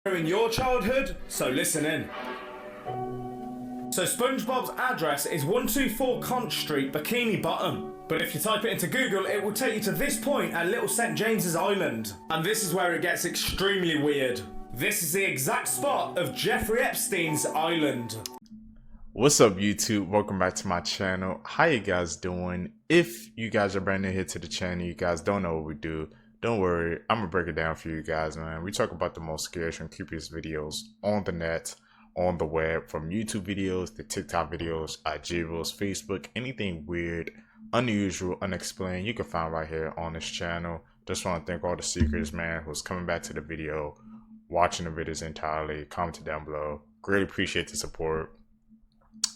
In your childhood, so listen in. So Spongebob's address is 124 Conch Street, Bikini Bottom. But if you type it into Google, it will take you to this point at Little St. James's Island. And this is where it gets extremely weird. This is the exact spot of Jeffrey Epstein's island. What's up, YouTube? Welcome back to my channel. How you guys doing? If you guys are brand new here to the channel, you guys don't know what we do, don't worry, I'm gonna break it down for you guys, man. We talk about the most scariest and creepiest videos on the net, on the web, from YouTube videos to TikTok videos, IG reels, Facebook, anything weird, unusual, unexplained, you can find right here on this channel. Just want to thank all the seekers, man, who's coming back to the video, watching the videos entirely, commenting down below. Greatly appreciate the support.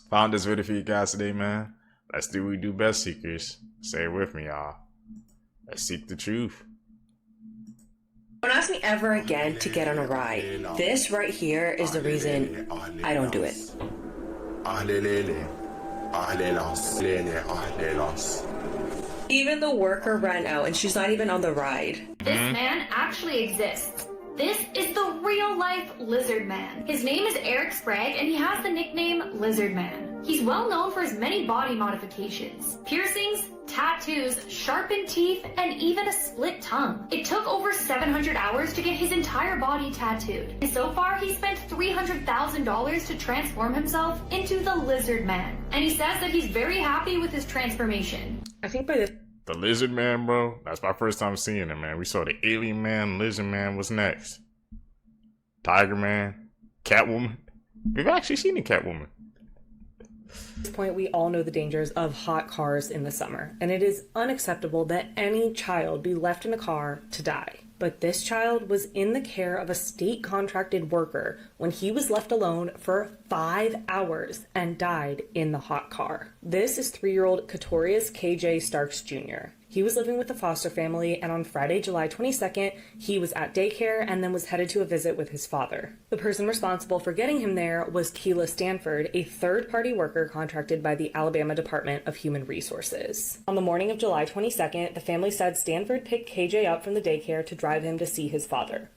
Found this video for you guys today, man. Let's do what we do best, seekers. Say it with me, y'all. Let's seek the truth. Don't ask me ever again to get on a ride. This right here is the reason I don't do it. Even the worker ran out and she's not even on the ride. This man actually exists. This is the real-life Lizard Man. His name is Eric Sprague, and he has the nickname Lizard Man. He's well known for his many body modifications, piercings, tattoos, sharpened teeth, and even a split tongue. It took over 700 hours to get his entire body tattooed. And so far, he spent $300,000 to transform himself into the Lizard Man. And he says that he's very happy with his transformation. I think by this... The Lizard Man, bro. That's my first time seeing him, man. We saw the Alien Man, Lizard Man. What's next? Tiger Man, Catwoman. We've actually seen the Catwoman. At this point, we all know the dangers of hot cars in the summer, and it is unacceptable that any child be left in a car to die. But this child was in the care of a state-contracted worker when he was left alone for 5 hours and died in the hot car. This is 3-year-old Katorius KJ Starks Jr. He was living with a foster family, and on Friday, July 22nd, he was at daycare and then was headed to a visit with his father. The person responsible for getting him there was Keila Stanford, a third-party worker contracted by the Alabama Department of Human Resources. On the morning of July 22nd, the family said Stanford picked KJ up from the daycare to drive him to see his father.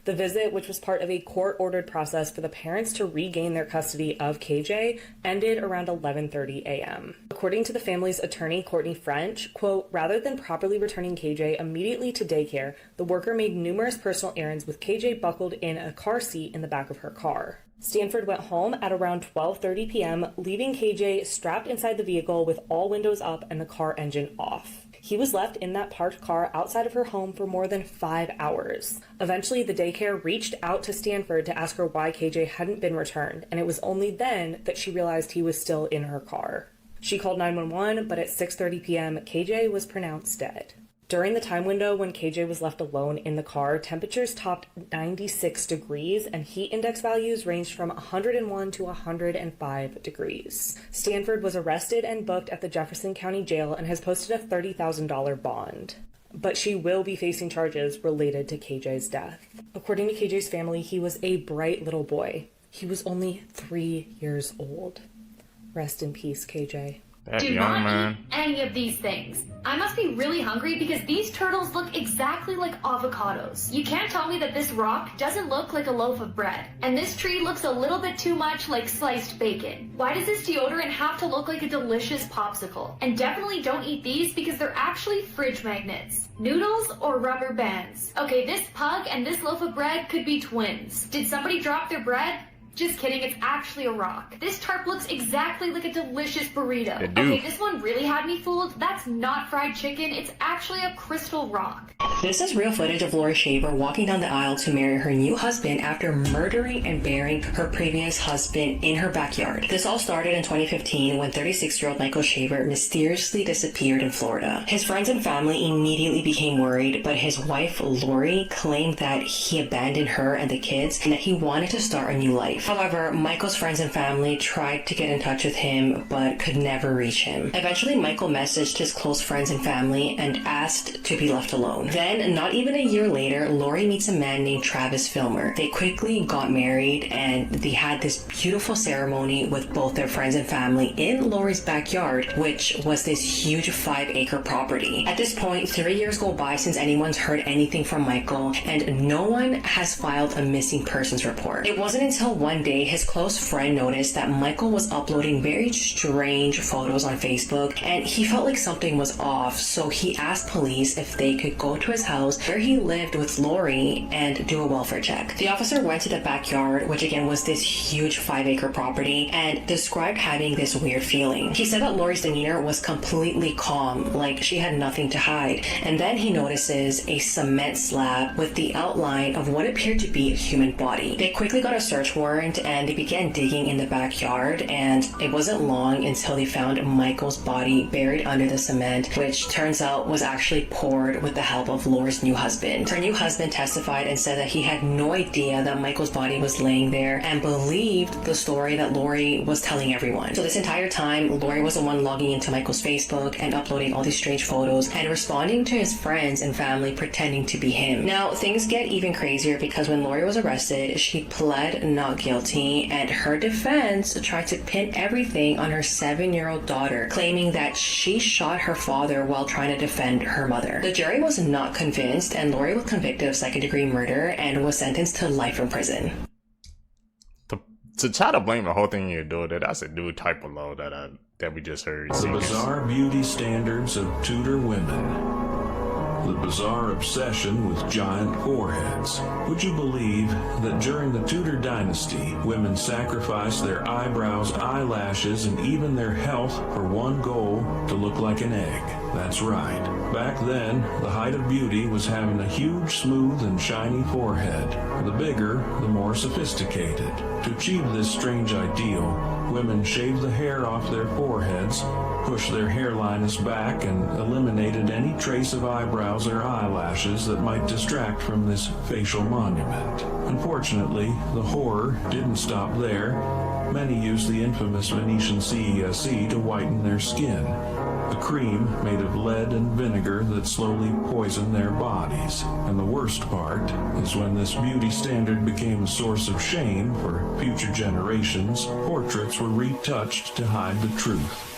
The visit, which was part of a court-ordered process for the parents to regain their custody of KJ, ended around 11:30 a.m. According to the family's attorney, Courtney French, quote, rather than properly returning KJ immediately to daycare, the worker made numerous personal errands with KJ buckled in a car seat in the back of her car. Stanford went home at around 12:30 p.m., leaving KJ strapped inside the vehicle with all windows up and the car engine off. He was left in that parked car outside of her home for more than 5 hours. Eventually, the daycare reached out to Stanford to ask her why KJ hadn't been returned, and it was only then that she realized he was still in her car. She called 911, but at 6:30 p.m., KJ was pronounced dead. During the time window when KJ was left alone in the car, temperatures topped 96 degrees and heat index values ranged from 101 to 105 degrees. Stanford was arrested and booked at the Jefferson County Jail and has posted a $30,000 bond. But she will be facing charges related to KJ's death. According to KJ's family, he was a bright little boy. He was only 3 years old. Rest in peace, KJ. That Do young not man. eat any of these things. I must be really hungry because these turtles look exactly like avocados. You can't tell me that this rock doesn't look like a loaf of bread. And this tree looks a little bit too much like sliced bacon. Why does this deodorant have to look like a delicious popsicle? And definitely don't eat these because they're actually fridge magnets. Noodles or rubber bands? Okay, this pug and this loaf of bread could be twins. Did somebody drop their bread? Just kidding, it's actually a rock. This tarp looks exactly like a delicious burrito. Okay, this one really had me fooled. That's not fried chicken, it's actually a crystal rock. This is real footage of Lori Shaver walking down the aisle to marry her new husband after murdering and burying her previous husband in her backyard. This all started in 2015 when 36-year-old Michael Shaver mysteriously disappeared in Florida. His friends and family immediately became worried, but his wife Lori claimed that he abandoned her and the kids and that he wanted to start a new life. However, Michael's friends and family tried to get in touch with him, but could never reach him. Eventually, Michael messaged his close friends and family and asked to be left alone. Then, not even a year later, Lori meets a man named Travis Filmer. They quickly got married, and they had this beautiful ceremony with both their friends and family in Lori's backyard, which was this huge 5-acre property. At this point, 3 years go by since anyone's heard anything from Michael, and no one has filed a missing persons report. It wasn't until one day his close friend noticed that Michael was uploading very strange photos on Facebook, and he felt like something was off, so he asked police if they could go to his house where he lived with Lori and do a welfare check. The officer went to the backyard, which again was this huge 5-acre property, and described having this weird feeling. He said that Lori's demeanor was completely calm, like she had nothing to hide, and then he notices a cement slab with the outline of what appeared to be a human body. They quickly got a search warrant and they began digging in the backyard, and it wasn't long until they found Michael's body buried under the cement, which turns out was actually poured with the help of Lori's new husband. Her new husband testified and said that he had no idea that Michael's body was laying there and believed the story that Lori was telling everyone. So this entire time, Lori was the one logging into Michael's Facebook and uploading all these strange photos and responding to his friends and family pretending to be him. Now, things get even crazier because when Lori was arrested, she pled not guilty, and her defense tried to pin everything on her 7-year-old daughter, claiming that she shot her father while trying to defend her mother. The jury was not convinced, and Lori was convicted of second-degree murder and was sentenced to life in prison. To try to blame the whole thing on your daughter, that's a new type of law that we just heard. The bizarre beauty standards of Tudor women. The bizarre obsession with giant foreheads. Would you believe that during the Tudor dynasty, women sacrificed their eyebrows, eyelashes, and even their health for one goal: to look like an egg? That's right. Back then, the height of beauty was having a huge, smooth, and shiny forehead. The bigger, the more sophisticated. To achieve this strange ideal, women shaved the hair off their foreheads, pushed their hairlines back, and eliminated any trace of eyebrows or eyelashes that might distract from this facial monument. Unfortunately, the horror didn't stop there. Many used the infamous Venetian CESE to whiten their skin, a cream made of lead and vinegar that slowly poisoned their bodies. And the worst part is when this beauty standard became a source of shame for future generations, portraits were retouched to hide the truth.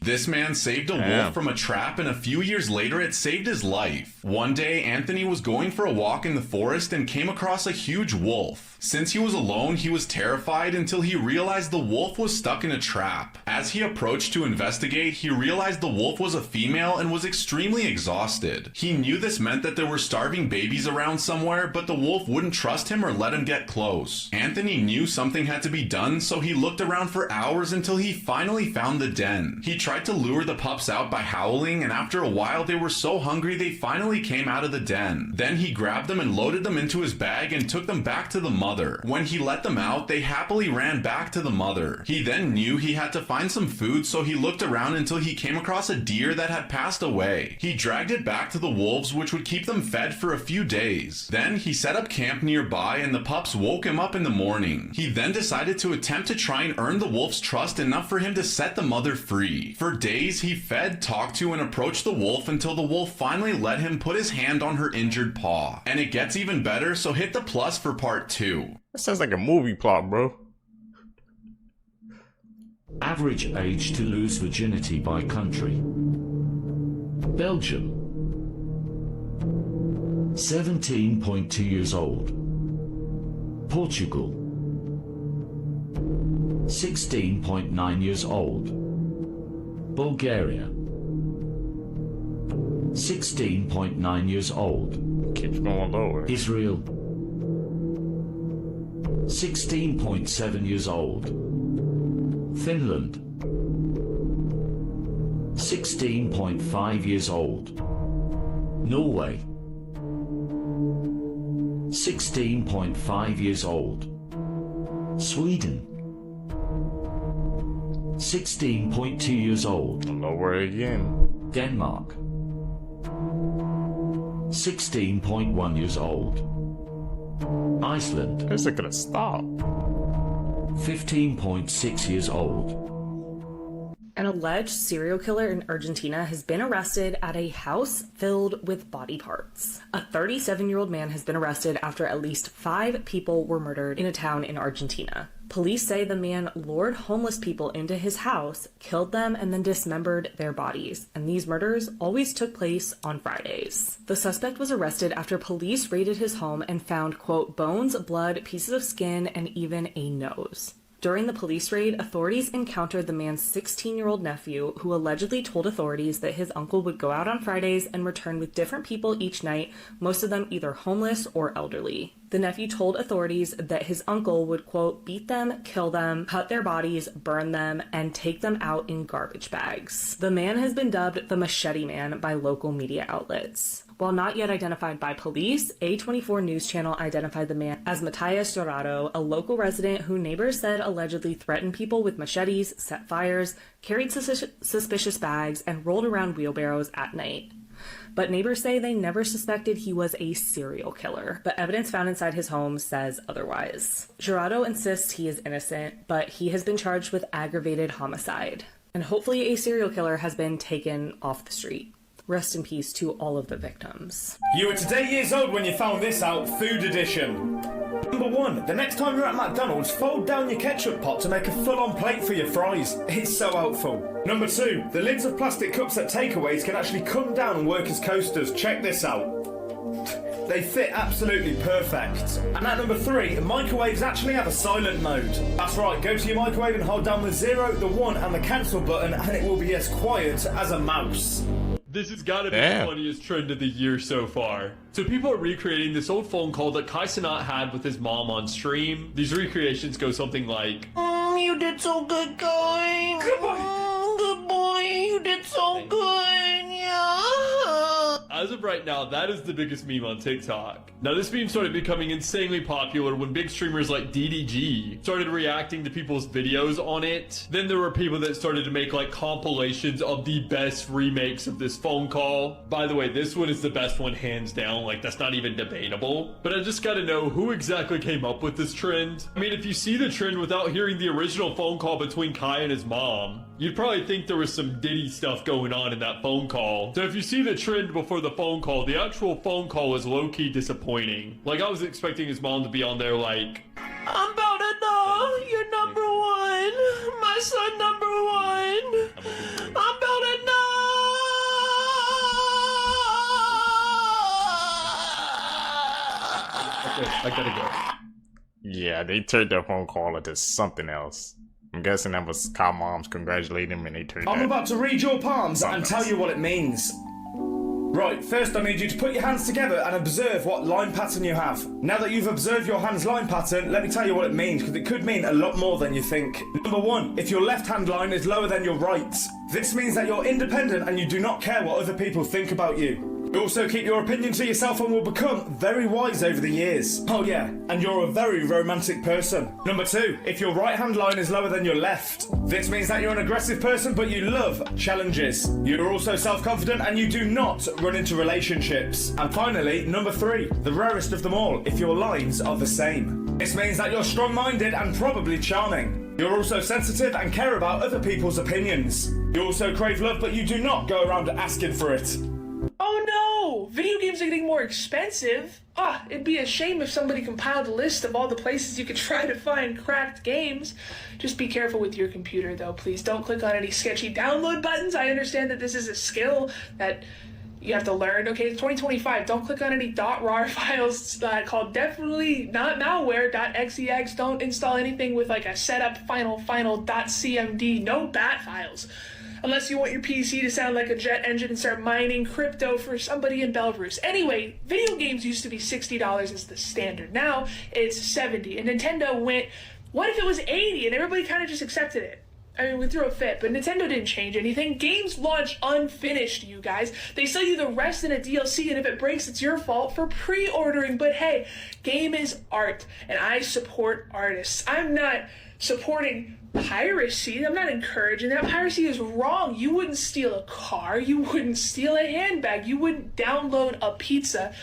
This man saved a wolf from a trap, and a few years later it saved his life. One day, Anthony was going for a walk in the forest and came across a huge wolf. Since he was alone, he was terrified until he realized the wolf was stuck in a trap. As he approached to investigate, he realized the wolf was a female and was extremely exhausted. He knew this meant that there were starving babies around somewhere, but the wolf wouldn't trust him or let him get close. Anthony knew something had to be done, so he looked around for hours until he finally found the den. He tried to lure the pups out by howling, and after a while they were so hungry they finally came out of the den. Then he grabbed them and loaded them into his bag and took them back to the mother. When he let them out, they happily ran back to the mother. He then knew he had to find some food, so he looked around until he came across a deer that had passed away. He dragged it back to the wolves, which would keep them fed for a few days. Then he set up camp nearby, and the pups woke him up in the morning. He then decided to attempt to try and earn the wolf's trust enough for him to set the mother free. For days, he fed, talked to, and approached the wolf until the wolf finally let him put his hand on her injured paw. And it gets even better, so hit the plus for part 2. That sounds like a movie plot, bro. Average age to lose virginity by country. Belgium, 17.2 years old. Portugal, 16.9 years old. Bulgaria, 16.9 years old. Keeps going lower. Israel, 16.7 years old. Finland, 16.5 years old. Norway, 16.5 years old. Sweden, 16.2 years old. Lower again. Denmark, 16.1 years old. Iceland, Is it gonna stop? 15.6 years old. An alleged serial killer in Argentina has been arrested at a house filled with body parts. A 37-year-old man has been arrested after at least 5 people were murdered in a town in Argentina. Police say the man lured homeless people into his house, killed them, and then dismembered their bodies. And these murders always took place on Fridays. The suspect was arrested after police raided his home and found, quote, bones, blood, pieces of skin, and even a nose. During the police raid, authorities encountered the man's 16-year-old nephew, who allegedly told authorities that his uncle would go out on Fridays and return with different people each night, most of them either homeless or elderly. The nephew told authorities that his uncle would, quote, beat them, kill them, cut their bodies, burn them, and take them out in garbage bags. The man has been dubbed the Machete Man by local media outlets. While not yet identified by police, A24 News Channel identified the man as Matthias Dorado, a local resident who neighbors said allegedly threatened people with machetes, set fires, carried suspicious bags, and rolled around wheelbarrows at night. But neighbors say they never suspected he was a serial killer, but evidence found inside his home says otherwise. Dorado insists he is innocent, but he has been charged with aggravated homicide. And hopefully a serial killer has been taken off the street. Rest in peace to all of the victims. You were today years old when you found this out, food edition. Number 1, the next time you're at McDonald's, fold down your ketchup pot to make a full-on plate for your fries. It's so helpful. Number 2, the lids of plastic cups at takeaways can actually come down and work as coasters. Check this out. They fit absolutely perfect. And at number 3, microwaves actually have a silent mode. That's right, go to your microwave and hold down the 0, the 1 and the cancel button and it will be as quiet as a mouse. This has got to be the funniest trend of the year so far. So people are recreating this old phone call that Kai Cenat had with his mom on stream. These recreations go something like, you did so good, Kai. Good boy. Good boy. You did so good. Yeah. As of right now, that is the biggest meme on TikTok. Now, this meme started becoming insanely popular when big streamers like DDG started reacting to people's videos on it. Then there were people that started to make like compilations of the best remakes of this phone call. By the way, this one is the best one hands down, like that's not even debatable. But I just gotta know who exactly came up with this trend. I mean, if you see the trend without hearing the original phone call between Kai and his mom, you'd probably think there was some Diddy stuff going on in that phone call. So if you see the trend before the phone call, the actual phone call is low-key disappointing. Like, I was expecting his mom to be on there like, I'm about to know you're number 1. My son number 1. I'm about to know. Okay, I gotta go. Yeah, they turned their phone call into something else. I'm guessing that was Kyle Mom's congratulating him and they turned I'm about to read your palms and tell you what it means. Right, first I need you to put your hands together and observe what line pattern you have. Now that you've observed your hand's line pattern, let me tell you what it means, because it could mean a lot more than you think. Number 1, if your left hand line is lower than your right, this means that you're independent and you do not care what other people think about you. You also keep your opinion to yourself and will become very wise over the years. Oh yeah, and you're a very romantic person. Number 2, if your right hand line is lower than your left, this means that you're an aggressive person but you love challenges. You're also self-confident and you do not run into relationships. And finally, number 3, the rarest of them all, if your lines are the same. This means that you're strong-minded and probably charming. You're also sensitive and care about other people's opinions. You also crave love but you do not go around asking for it. Oh no! Video games are getting more expensive. It'd be a shame if somebody compiled a list of all the places you could try to find cracked games. Just be careful with your computer though, please. Don't click on any sketchy download buttons. I understand that this is a skill that you have to learn. Okay, it's 2025. Don't click on any .rar files called definitely not malware.xex. Don't install anything with like a setup final.cmd. No bat files. Unless you want your PC to sound like a jet engine and start mining crypto for somebody in Belarus. Anyway, video games used to be $60 as the standard. Now it's $70. And Nintendo went, what if it was $80? And everybody kind of just accepted it. I mean, we threw a fit, but Nintendo didn't change anything. Games launch unfinished, you guys. They sell you the rest in a DLC, and if it breaks, it's your fault for pre-ordering. But hey, game is art, and I support artists. I'm not supporting piracy. I'm not encouraging that. Piracy is wrong. You wouldn't steal a car. You wouldn't steal a handbag. You wouldn't download a pizza.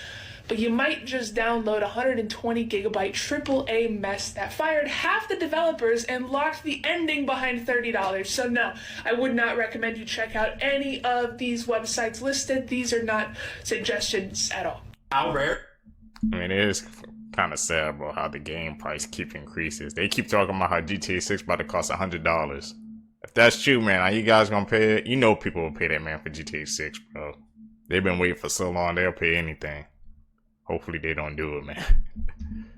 but you might just download a 120 gigabyte AAA mess that fired half the developers and locked the ending behind $30. So no, I would not recommend you check out any of these websites listed. These are not suggestions at all. How rare? I mean, it is kind of sad about how the game price keep increases. They keep talking about how GTA 6 about to cost $100. If that's true, man, are you guys gonna pay it? You know people will pay that, man, for GTA 6, bro. They've been waiting for so long, they'll pay anything. Hopefully they don't do it, man.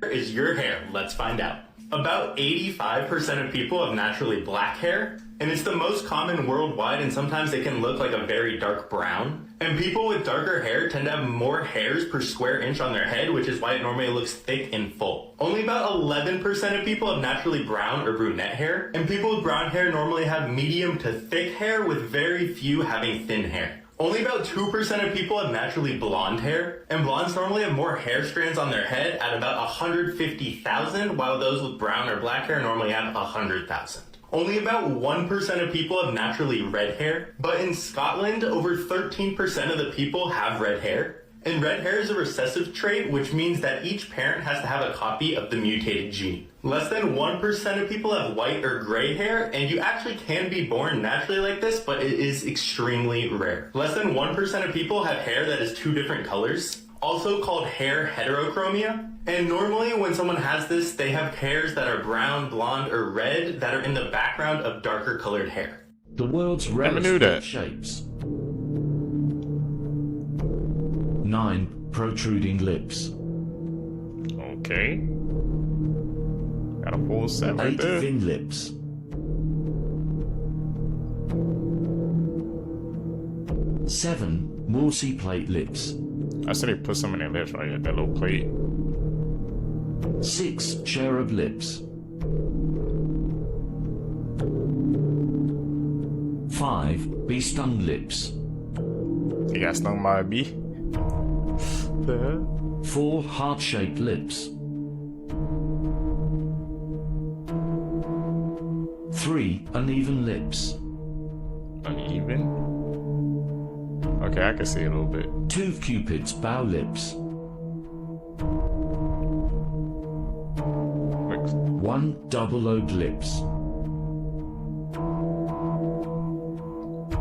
Is your hair? Let's find out. About 85% of people have naturally black hair, and it's the most common worldwide, and sometimes it can look like a very dark brown. And people with darker hair tend to have more hairs per square inch on their head, which is why it normally looks thick and full. Only about 11% of people have naturally brown or brunette hair, and people with brown hair normally have medium to thick hair, with very few having thin hair. Only about 2% of people have naturally blonde hair, and blondes normally have more hair strands on their head at about 150,000, while those with brown or black hair normally have 100,000. Only about 1% of people have naturally red hair, but in Scotland, over 13% of the people have red hair. And red hair is a recessive trait, which means that each parent has to have a copy of the mutated gene. Less than 1% of people have white or gray hair, and you actually can be born naturally like this, but it is extremely rare. Less than 1% of people have hair that is two different colors, also called hair heterochromia. And normally when someone has this, they have hairs that are brown, blonde, or red that are in the background of darker colored hair. The world's rarest shapes. 9 protruding lips. Okay. Got a full set right 8 there. thin lips. 7 Morse plate lips. I said they put some in their lips right at that little plate. 6 cherub lips. 5 bee stung lips. You got stung by a bee? 4 heart-shaped lips. 3 uneven lips. Uneven? Okay, I can see a little bit. 2 Cupid's bow lips. 1 double-lobed lips.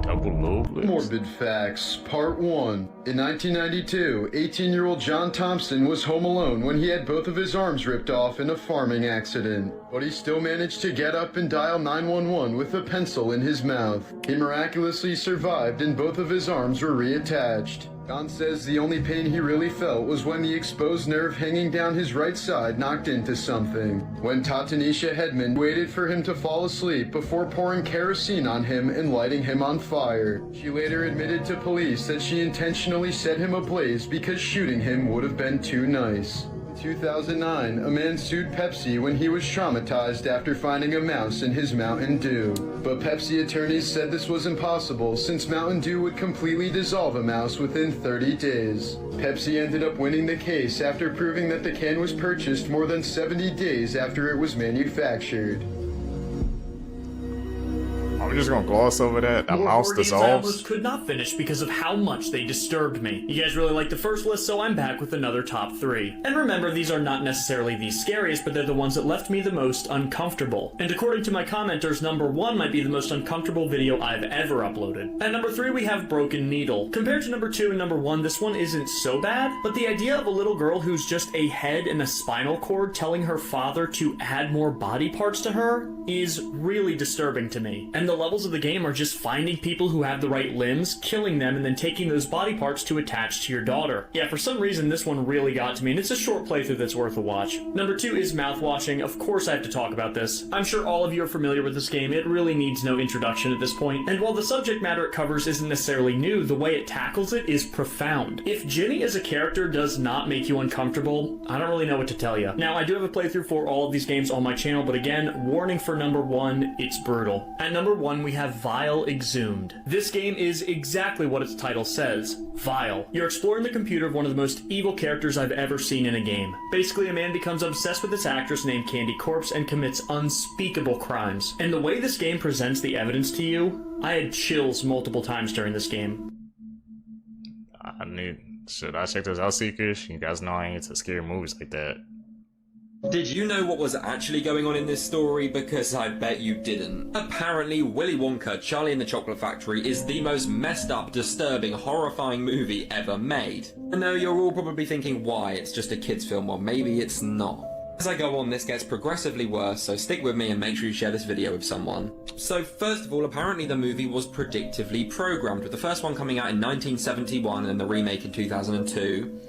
Double lobe lips? Morbid Facts, Part 1. In 1992, 18-year-old John Thompson was home alone when he had both of his arms ripped off in a farming accident. But he still managed to get up and dial 911 with a pencil in his mouth. He miraculously survived and both of his arms were reattached. John says the only pain he really felt was when the exposed nerve hanging down his right side knocked into something. When Tatanisha Hedman waited for him to fall asleep before pouring kerosene on him and lighting him on fire. She later admitted to police that she intentionally set him ablaze because shooting him would have been too nice. In 2009, a man sued Pepsi when he was traumatized after finding a mouse in his Mountain Dew. But Pepsi attorneys said this was impossible since Mountain Dew would completely dissolve a mouse within 30 days. Pepsi ended up winning the case after proving that the can was purchased more than 70 days after it was manufactured. I'm just gonna gloss over that. A mouse I dissolves. almost could not finish because of how much they disturbed me. You guys really liked the first list, so I'm back with another top 3. And remember, these are not necessarily the scariest, but they're the ones that left me the most uncomfortable. And according to my commenters, number 1 might be the most uncomfortable video I've ever uploaded. At number 3, we have Broken Needle. Compared to number 2 and number 1, this one isn't so bad, but the idea of a little girl who's just a head and a spinal cord telling her father to add more body parts to her is really disturbing to me. And the levels of the game are just finding people who have the right limbs, killing them, and then taking those body parts to attach to your daughter. Yeah, for some reason this one really got to me, and it's a short playthrough that's worth a watch. Number 2 is Mouthwashing. Of course I have to talk about this. I'm sure all of you are familiar with this game. It really needs no introduction at this point. And while the subject matter it covers isn't necessarily new, the way it tackles it is profound. If Ginny as a character does not make you uncomfortable, I don't really know what to tell you. Now, I do have a playthrough for all of these games on my channel, but again, warning for number 1, it's brutal. At number 1, we have Vile Exhumed. This game is exactly what its title says, vile. You're exploring the computer of one of the most evil characters I've ever seen in a game. Basically, a man becomes obsessed with this actress named Candy Corpse and commits unspeakable crimes. And the way this game presents the evidence to you, I had chills multiple times during this game. I need Should I check those out, Seekers? You guys know I ain't into scary movies like that. Did you know what was actually going on in this story? Because I bet you didn't. Apparently, Willy Wonka, Charlie and the Chocolate Factory is the most messed up, disturbing, horrifying movie ever made. I know you're all probably thinking, why? It's just a kid's film. Well, maybe it's not. As I go on, this gets progressively worse, so stick with me and make sure you share this video with someone. So first of all, apparently the movie was predictively programmed, with the first one coming out in 1971 and the remake in 2002.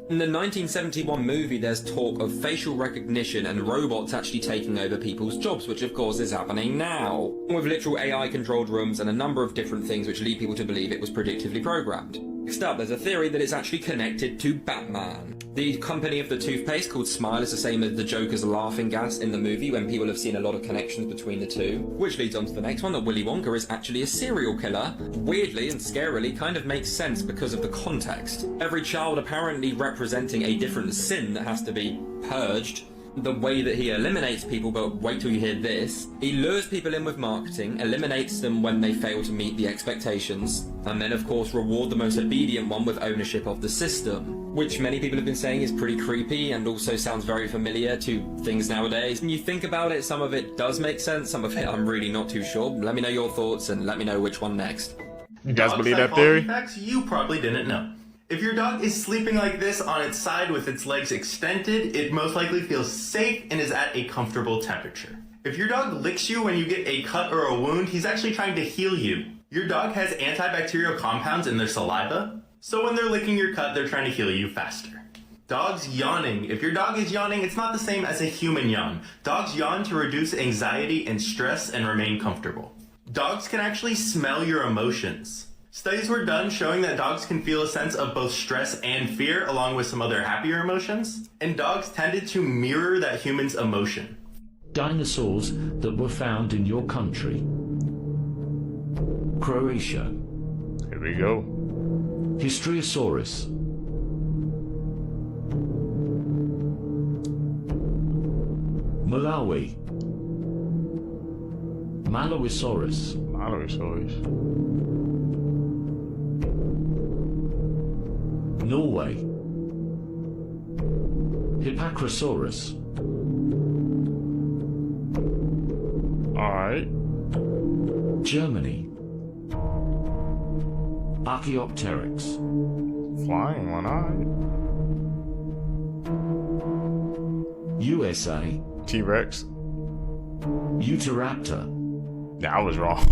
In the 1971 movie, there's talk of facial recognition and robots actually taking over people's jobs, which of course is happening now, with literal AI-controlled rooms and a number of different things which lead people to believe it was predictively programmed. Next up, there's a theory that it's actually connected to Batman. The company of the toothpaste called Smile is the same as the Joker's laughing gas in the movie, when people have seen a lot of connections between the two. Which leads on to the next one, that Willy Wonka is actually a serial killer. Weirdly and scarily kind of makes sense because of the context. Every child apparently representing a different sin that has to be purged. The way that he eliminates people, but wait till you hear this. He lures people in with marketing, eliminates them when they fail to meet the expectations, and then of course reward the most obedient one with ownership of the system. Which many people have been saying is pretty creepy and also sounds very familiar to things nowadays. When you think about it, some of it does make sense, some of it I'm really not too sure. Let me know your thoughts and let me know which one next. You guys believe that theory? Facts you probably didn't know. If your dog is sleeping like this on its side with its legs extended, it most likely feels safe and is at a comfortable temperature. If your dog licks you when you get a cut or a wound, he's actually trying to heal you. Your dog has antibacterial compounds in their saliva, so when they're licking your cut, they're trying to heal you faster. Dogs yawning. If your dog is yawning, it's not the same as a human yawn. Dogs yawn to reduce anxiety and stress and remain comfortable. Dogs can actually smell your emotions. Studies were done showing that dogs can feel a sense of both stress and fear along with some other happier emotions, and dogs tended to mirror that human's emotion. Dinosaurs that were found in your country. Croatia. Here we go. Histriosaurus. Malawi. Maloisaurus. Maloisaurus. Norway. Hippacrosaurus. Alright. Germany. Archaeopteryx. Flying one-eyed. USA. T-Rex. Utahraptor. Yeah, I was wrong.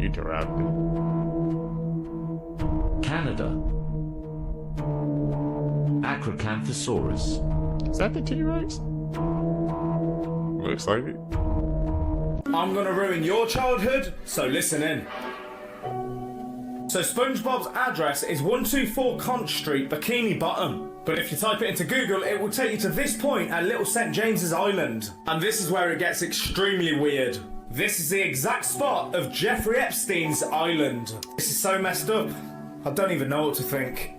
Utahraptor. Canada. Acrocanthosaurus. Is that the T-Rex? Looks like it. I'm gonna ruin your childhood, so listen in. So SpongeBob's address is 124 Conch Street, Bikini Bottom. But if you type it into Google, it will take you to this point at Little St. James's Island. And this is where it gets extremely weird. This is the exact spot of Jeffrey Epstein's island. This is so messed up, I don't even know what to think.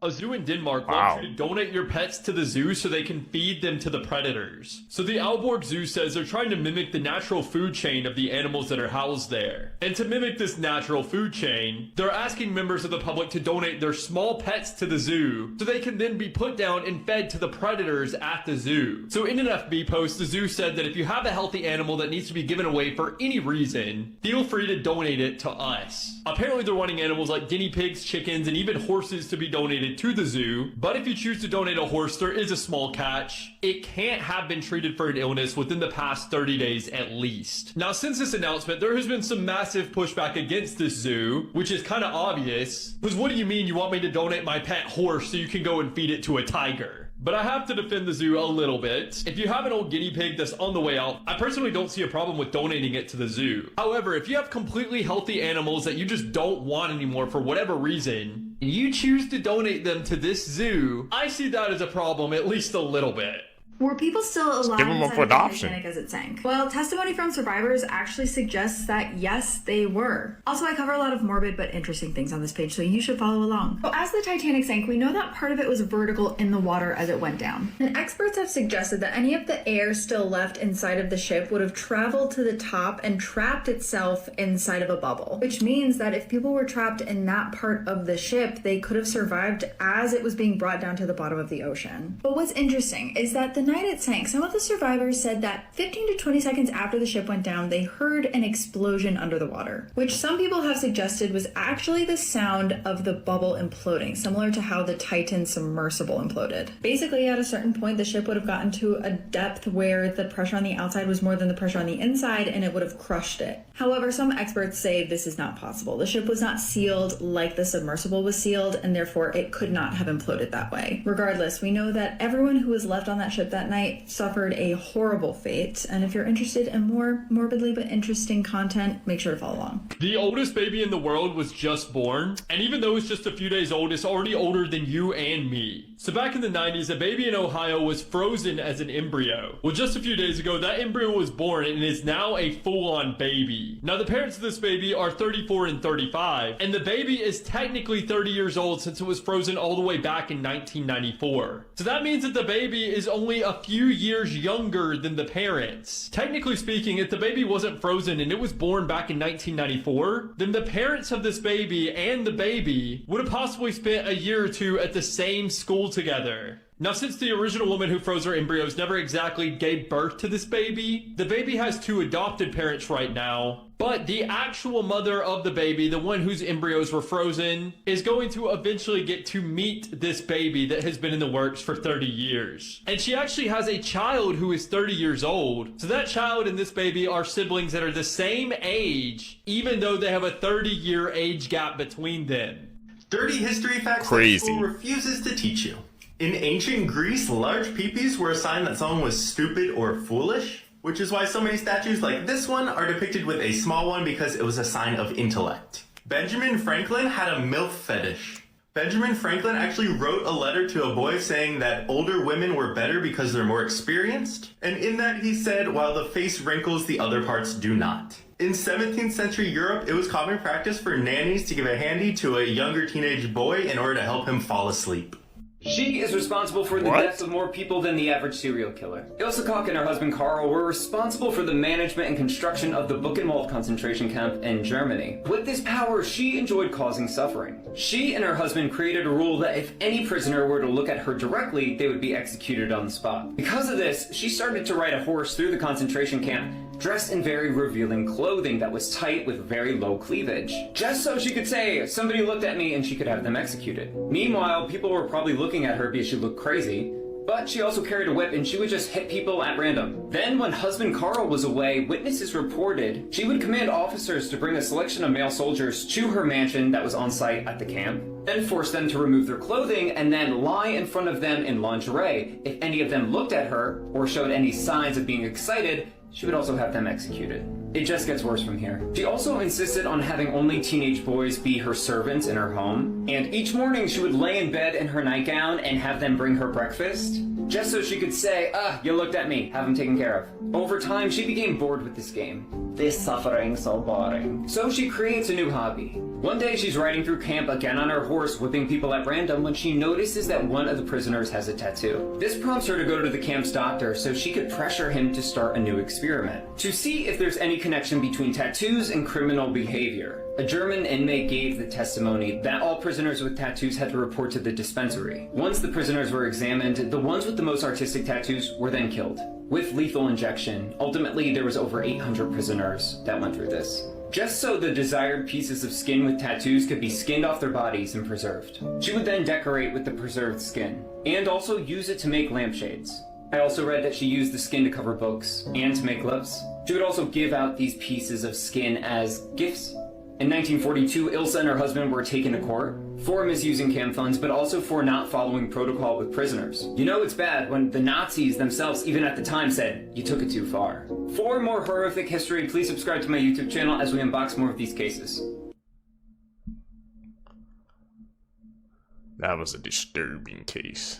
A zoo in Denmark wants you to donate your pets to the zoo so they can feed them to the predators. So the Aalborg Zoo says they're trying to mimic the natural food chain of the animals that are housed there. And to mimic this natural food chain, they're asking members of the public to donate their small pets to the zoo so they can then be put down and fed to the predators at the zoo. So in an FB post, the zoo said that if you have a healthy animal that needs to be given away for any reason, feel free to donate it to us. Apparently they're wanting animals like guinea pigs, chickens, and even horses to be donated to the zoo, but if you choose to donate a horse, there is a small catch. It can't have been treated for an illness within the past 30 days at least. Now, since this announcement, there has been some massive pushback against this zoo, which is kind of obvious, because what do you mean you want me to donate my pet horse so you can go and feed it to a tiger? But I have to defend the zoo a little bit. If you have an old guinea pig that's on the way out, I personally don't see a problem with donating it to the zoo. However, if you have completely healthy animals that you just don't want anymore for whatever reason, and you choose to donate them to this zoo, I see that as a problem, at least a little bit. Were people still alive give them up inside for of the adoption. Titanic as it sank? Well, testimony from survivors actually suggests that yes, they were. Also, I cover a lot of morbid but interesting things on this page, so you should follow along. So as the Titanic sank, we know that part of it was vertical in the water as it went down. And experts have suggested that any of the air still left inside of the ship would have traveled to the top and trapped itself inside of a bubble, which means that if people were trapped in that part of the ship, they could have survived as it was being brought down to the bottom of the ocean. But what's interesting is that the night it sank, some of the survivors said that 15 to 20 seconds after the ship went down, they heard an explosion under the water, which some people have suggested was actually the sound of the bubble imploding, similar to how the Titan submersible imploded. Basically, at a certain point, the ship would have gotten to a depth where the pressure on the outside was more than the pressure on the inside, and it would have crushed it. However, some experts say this is not possible. The ship was not sealed like the submersible was sealed, and therefore it could not have imploded that way. Regardless, we know that everyone who was left on that ship that night suffered a horrible fate, and if you're interested in more morbidly but interesting content, make sure to follow along. The oldest baby in the world was just born, and even though it's just a few days old, it's already older than you and me. So back in the 90s, a baby in Ohio was frozen as an embryo. Well, just a few days ago, that embryo was born and is now a full-on baby. Now, the parents of this baby are 34 and 35, and the baby is technically 30 years old since it was frozen all the way back in 1994. So that means that the baby is only a few years younger than the parents. Technically speaking, if the baby wasn't frozen and it was born back in 1994, then the parents of this baby and the baby would have possibly spent a year or two at the same school together. Now, since the original woman who froze her embryos never exactly gave birth to this baby, the baby has two adopted parents right now, but the actual mother of the baby, the one whose embryos were frozen, is going to eventually get to meet this baby that has been in the works for 30 years. And she actually has a child who is 30 years old. So that child and this baby are siblings that are the same age, even though they have a 30-year age gap between them. Dirty history facts that school refuses to teach you. In ancient Greece, large peepees were a sign that someone was stupid or foolish, which is why so many statues like this one are depicted with a small one because it was a sign of intellect. Benjamin Franklin had a MILF fetish. Benjamin Franklin actually wrote a letter to a boy saying that older women were better because they're more experienced, and in that he said, while the face wrinkles, the other parts do not. In 17th century Europe, it was common practice for nannies to give a handy to a younger teenage boy in order to help him fall asleep. She is responsible for the deaths of more people than the average serial killer. Ilse Koch and her husband Karl were responsible for the management and construction of the Buchenwald concentration camp in Germany. With this power, she enjoyed causing suffering. She and her husband created a rule that if any prisoner were to look at her directly, they would be executed on the spot. Because of this, she started to ride a horse through the concentration camp, dressed in very revealing clothing that was tight with very low cleavage, just so she could say, somebody looked at me, and she could have them executed. Meanwhile, people were probably looking at her because she looked crazy, but she also carried a whip and she would just hit people at random. Then when husband Karl was away, witnesses reported she would command officers to bring a selection of male soldiers to her mansion that was on site at the camp, then force them to remove their clothing and then lie in front of them in lingerie. If any of them looked at her or showed any signs of being excited, she would also have them executed. It just gets worse from here. She also insisted on having only teenage boys be her servants in her home, and each morning she would lay in bed in her nightgown and have them bring her breakfast, just so she could say, you looked at me, have them taken care of. Over time, she became bored with this game. This suffering so boring. So she creates a new hobby. One day she's riding through camp again on her horse, whipping people at random, when she notices that one of the prisoners has a tattoo. This prompts her to go to the camp's doctor so she could pressure him to start a new experiment, to see if there's any connection between tattoos and criminal behavior. A German inmate gave the testimony that all prisoners with tattoos had to report to the dispensary. Once the prisoners were examined, the ones with the most artistic tattoos were then killed with lethal injection. Ultimately, there was over 800 prisoners that went through this, just so the desired pieces of skin with tattoos could be skinned off their bodies and preserved. She would then decorate with the preserved skin, and also use it to make lampshades. I also read that she used the skin to cover books, and to make gloves. She would also give out these pieces of skin as gifts. In 1942, Ilse and her husband were taken to court for misusing camp funds, but also for not following protocol with prisoners. You know it's bad when the Nazis themselves, even at the time, said, you took it too far. For more horrific history, please subscribe to my YouTube channel as we unbox more of these cases. That was a disturbing case.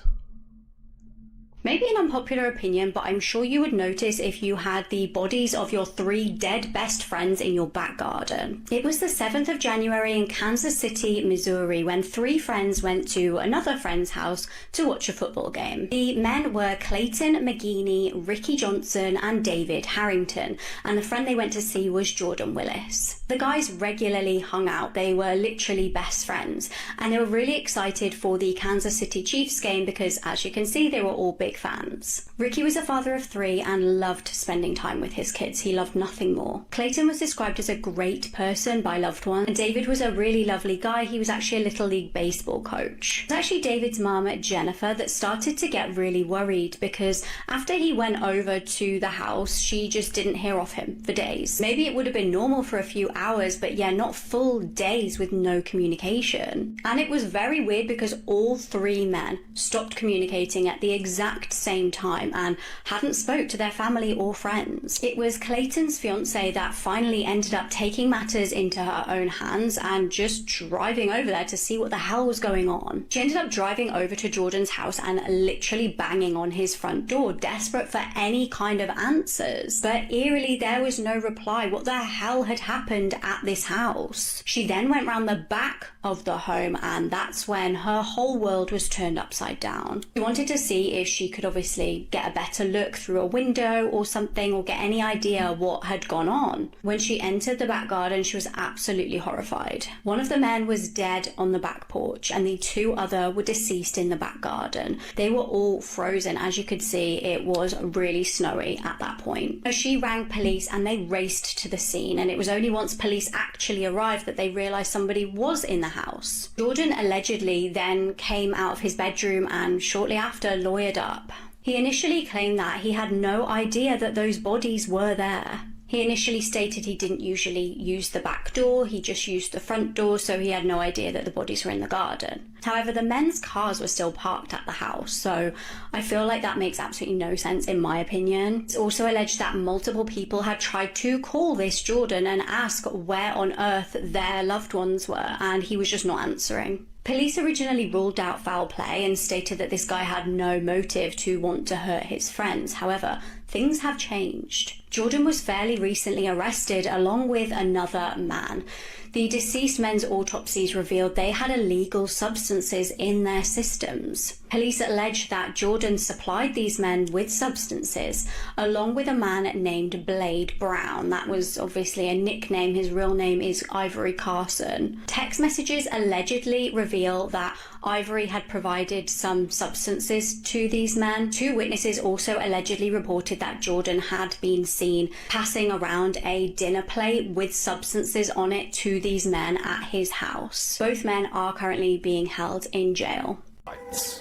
Maybe an unpopular opinion, but I'm sure you would notice if you had the bodies of your 3 dead best friends in your back garden. It was the 7th of January in Kansas City, Missouri, when 3 friends went to another friend's house to watch a football game. The men were Clayton McGeeney, Ricky Johnson, and David Harrington, and the friend they went to see was Jordan Willis. The guys regularly hung out. They were literally best friends, and they were really excited for the Kansas City Chiefs game because, as you can see, they were all big fans. Ricky was a father of 3 and loved spending time with his kids. He loved nothing more. Clayton was described as a great person by loved ones, and David was a really lovely guy. He was actually a Little League baseball coach. It was actually David's mum, Jennifer, that started to get really worried because after he went over to the house, she just didn't hear of him for days. Maybe it would have been normal for a few hours, but yeah, not full days with no communication. And it was very weird because all 3 men stopped communicating at the exact same time and hadn't spoke to their family or friends. It was Clayton's fiance that finally ended up taking matters into her own hands and just driving over there to see what the hell was going on. She ended up driving over to Jordan's house and literally banging on his front door, desperate for any kind of answers. But eerily, there was no reply. What the hell had happened at this house? She then went round the back of the home, and that's when her whole world was turned upside down. She wanted to see if she could obviously get a better look through a window or something, or get any idea what had gone on. When she entered the back garden, she was absolutely horrified. One of the men was dead on the back porch, and the 2 other were deceased in the back garden. They were all frozen. As you could see, it was really snowy at that point. So she rang police and they raced to the scene, and it was only once police actually arrived that they realised somebody was in the house. Jordan allegedly then came out of his bedroom and shortly after lawyered up. He initially claimed that he had no idea that those bodies were there. He initially stated he didn't usually use the back door, he just used the front door, so he had no idea that the bodies were in the garden. However, the men's cars were still parked at the house, so I feel like that makes absolutely no sense in my opinion. It's also alleged that multiple people had tried to call this Jordan and ask where on earth their loved ones were, and he was just not answering. Police originally ruled out foul play and stated that this guy had no motive to want to hurt his friends. However, things have changed. Jordan was fairly recently arrested along with another man. The deceased men's autopsies revealed they had illegal substances in their systems. Police allege that Jordan supplied these men with substances, along with a man named Blade Brown. That was obviously a nickname. His real name is Ivory Carson. Text messages allegedly reveal that Ivory had provided some substances to these men. 2 witnesses also allegedly reported that Jordan had been seen passing around a dinner plate with substances on it to these men at his house. Both men are currently being held in jail.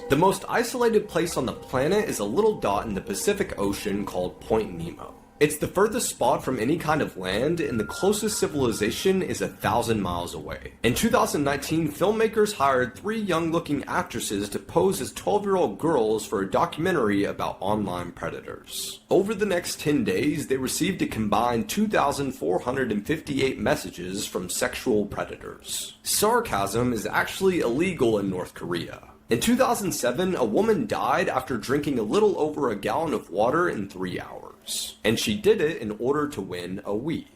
The most isolated place on the planet is a little dot in the Pacific Ocean called Point Nemo. It's the furthest spot from any kind of land, and the closest civilization is 1,000 miles away. In 2019, filmmakers hired 3 young-looking actresses to pose as 12-year-old girls for a documentary about online predators. Over the next 10 days, they received a combined 2,458 messages from sexual predators. Sarcasm is actually illegal in North Korea. In 2007, a woman died after drinking a little over a gallon of water in 3 hours. And she did it in order to win a Wii.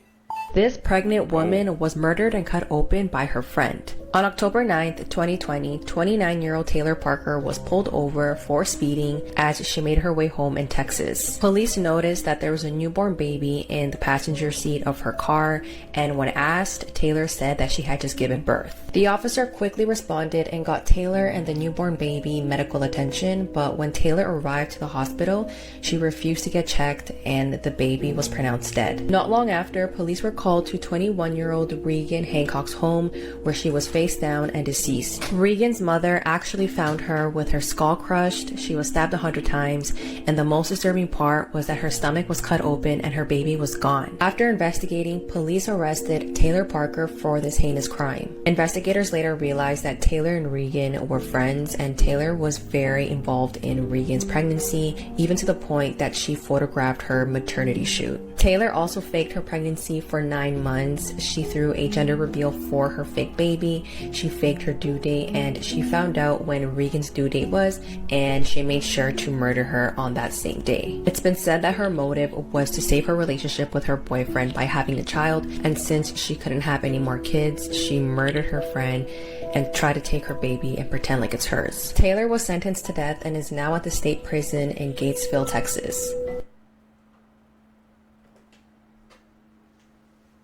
This pregnant woman was murdered and cut open by her friend. On October 9th, 2020, 29-year-old Taylor Parker was pulled over for speeding as she made her way home in Texas. Police noticed that there was a newborn baby in the passenger seat of her car, and when asked, Taylor said that she had just given birth. The officer quickly responded and got Taylor and the newborn baby medical attention, but when Taylor arrived to the hospital, she refused to get checked and the baby was pronounced dead. Not long after, police were called to 21-year-old Regan Hancock's home, where she was face down and deceased. Regan's mother actually found her with her skull crushed, she was stabbed 100 times, and the most disturbing part was that her stomach was cut open and her baby was gone. After investigating, police arrested Taylor Parker for this heinous crime. Investigators later realized that Taylor and Regan were friends, and Taylor was very involved in Regan's pregnancy, even to the point that she photographed her maternity shoot. Taylor also faked her pregnancy for 9 months, she threw a gender reveal for her fake baby. She faked her due date, and she found out when Regan's due date was, and she made sure to murder her on that same day. It's been said that her motive was to save her relationship with her boyfriend by having a child, and since she couldn't have any more kids, she murdered her friend and tried to take her baby and pretend like it's hers. Taylor was sentenced to death and is now at the state prison in Gatesville, Texas.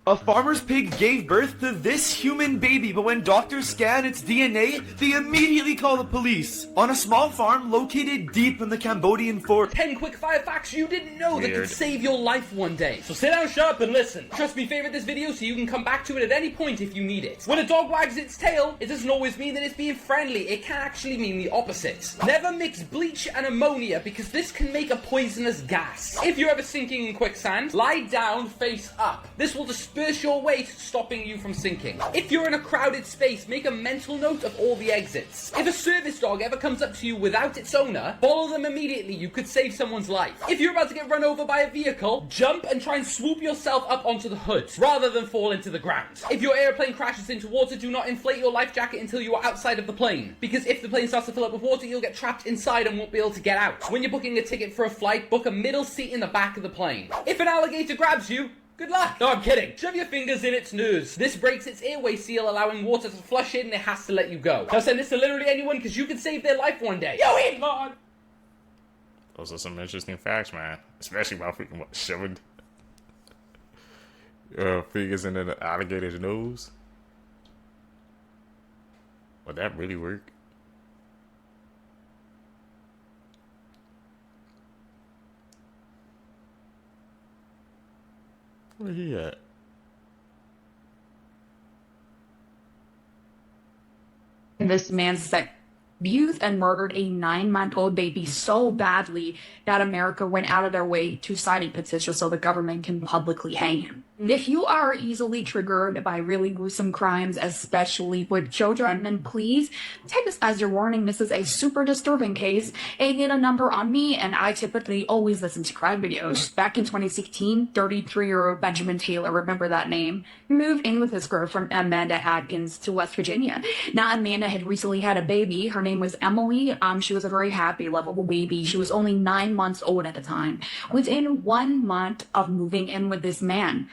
A farmer's pig gave birth to this human baby, but when doctors scan its DNA, they immediately call the police. On a small farm located deep in the Cambodian forest. 10 quick 5 facts you didn't know that could save your life one day. So sit down, shut up, and listen. Trust me, favorite this video so you can come back to it at any point if you need it. When a dog wags its tail, it doesn't always mean that it's being friendly. It can actually mean the opposite. Never mix bleach and ammonia because this can make a poisonous gas. If you're ever sinking in quicksand, lie down face up. This will disperse your weight, stopping you from sinking. If you're in a crowded space, make a mental note of all the exits. If a service dog ever comes up to you without its owner, follow them immediately. You could save someone's life. If you're about to get run over by a vehicle, jump and try and swoop yourself up onto the hood rather than fall into the ground. If your airplane crashes into water, do not inflate your life jacket until you are outside of the plane, because if the plane starts to fill up with water, you'll get trapped inside and won't be able to get out. When you're booking a ticket for a flight, book a middle seat in the back of the plane. If an alligator grabs you, good luck! No, I'm kidding. Shove your fingers in its nose. This breaks its airway seal, allowing water to flush in, and it has to let you go. Now send this to literally anyone, because you could save their life one day. Yo, Hmong! Those are some interesting facts, man. Especially about freaking shoving fingers in an alligator's nose. Would that really work? Where he at? This man abused and murdered a 9-month-old baby so badly that America went out of their way to sign a petition so the government can publicly hang him. If you are easily triggered by really gruesome crimes, especially with children, then please take this as your warning. This is a super disturbing case. And get a number on me, and I typically always listen to crime videos. Back in 2016, 33-year-old Benjamin Taylor, remember that name, moved in with his girlfriend Amanda Atkins to West Virginia. Now, Amanda had recently had a baby. Her name was Emily. She was a very happy, lovable baby. She was only 9 months old at the time. Within 1 month of moving in with this man,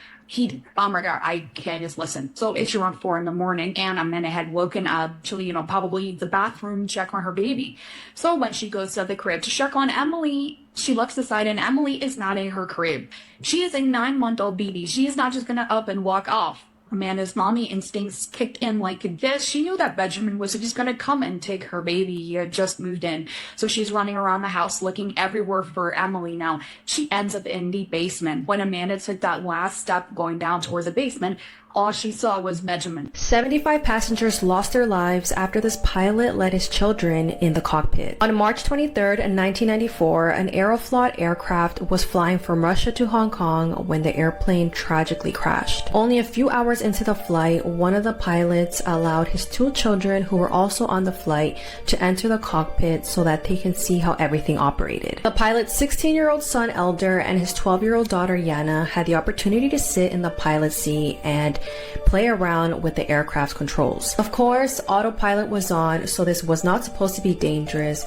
oh my god, I can't just listen. So it's around 4 a.m, and Amanda had woken up to, probably the bathroom, check on her baby. So when she goes to the crib to check on Emily, she looks aside, and Emily is not in her crib. She is a 9-month-old baby. She is not just gonna up and walk off. Amanda's mommy instincts kicked in like this. She knew that Benjamin was just going to come and take her baby. He had just moved in. So she's running around the house looking everywhere for Emily now. She ends up in the basement. When Amanda took that last step going down towards the basement, all she saw was Benjamin. 75 passengers lost their lives after this pilot let his children in the cockpit. On March 23rd, 1994, an Aeroflot aircraft was flying from Russia to Hong Kong when the airplane tragically crashed. Only a few hours into the flight, one of the pilots allowed his 2 children who were also on the flight to enter the cockpit so that they can see how everything operated. The pilot's 16-year-old son Elder and his 12-year-old daughter Yana had the opportunity to sit in the pilot's seat and play around with the aircraft's controls. Of course, autopilot was on, so this was not supposed to be dangerous.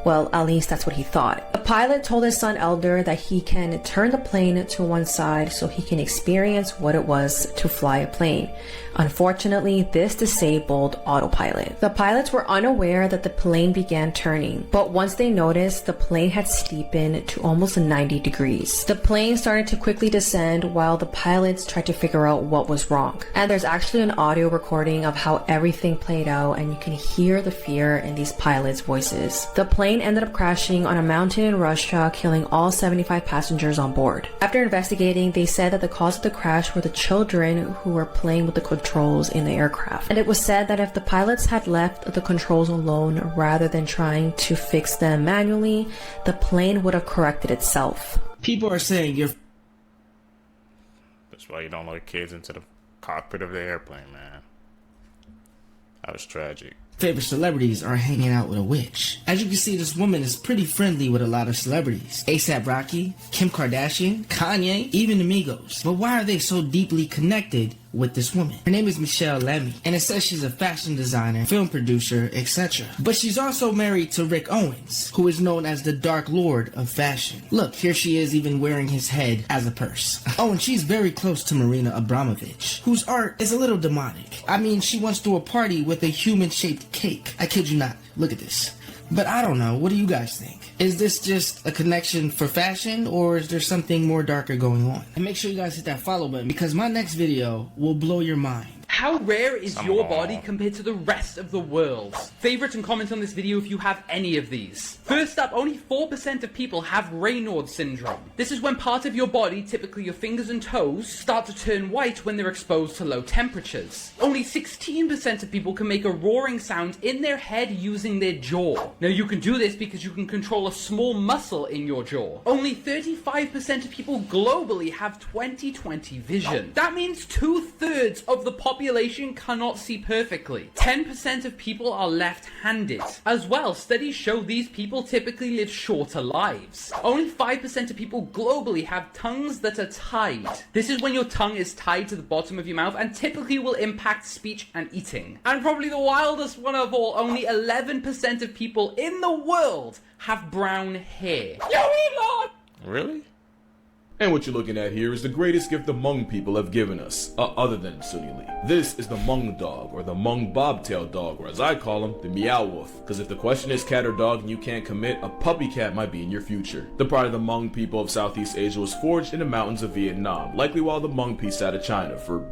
Well, at least that's what he thought. The pilot told his son Elder that he can turn the plane to one side so he can experience what it was to fly a plane. Unfortunately, this disabled autopilot. The pilots were unaware that the plane began turning, but once they noticed, the plane had steepened to almost 90 degrees. The plane started to quickly descend while the pilots tried to figure out what was wrong. And there's actually an audio recording of how everything played out, and you can hear the fear in these pilots' voices. The plane ended up crashing on a mountain in Russia, killing all 75 passengers on board. After investigating, they said that the cause of the crash were the children who were playing with the controls in the aircraft. And it was said that if the pilots had left the controls alone rather than trying to fix them manually, the plane would have corrected itself. People are saying you're... That's why you don't let kids into the cockpit of the airplane, man. That was tragic. favorite celebrities are hanging out with a witch. As you can see, this woman is pretty friendly with a lot of celebrities. A$AP Rocky, Kim Kardashian, Kanye, even Amigos. But why are they so deeply connected with this woman? Her name is Michelle Lemmy, and it says she's a fashion designer, film producer, etc. But she's also married to Rick Owens, who is known as the Dark Lord of fashion. Look, here she is even wearing his head as a purse. Oh, and she's very close to Marina Abramovich, whose art is a little demonic. I mean, she once threw a party with a human-shaped cake. I kid you not. Look at this. But I don't know. What do you guys think? Is this just a connection for fashion, or is there something more darker going on? And make sure you guys hit that follow button, because my next video will blow your mind. How rare is your body compared to the rest of the world? Favorite and comment on this video if you have any of these. First up, only 4% of people have Raynaud's syndrome. This is when part of your body, typically your fingers and toes, start to turn white when they're exposed to low temperatures. Only 16% of people can make a roaring sound in their head using their jaw. Now you can do this because you can control a small muscle in your jaw. Only 35% of people globally have 20/20 vision. That means 2/3 of the population cannot see perfectly. 10% of people are left-handed. As well, studies show these people typically live shorter lives. Only 5% of people globally have tongues that are tied. This is when your tongue is tied to the bottom of your mouth and typically will impact speech and eating. And probably the wildest one of all, only 11% of people in the world have brown hair. Yo, Elon! Really? And what you're looking at here is the greatest gift the Hmong people have given us, other than Sunny Lee. This is the Hmong dog, or the Hmong bobtail dog, or as I call him, the meow wolf. Because if the question is cat or dog and you can't commit, a puppy cat might be in your future. The pride of the Hmong people of Southeast Asia was forged in the mountains of Vietnam, likely while the Hmong pieced out of China for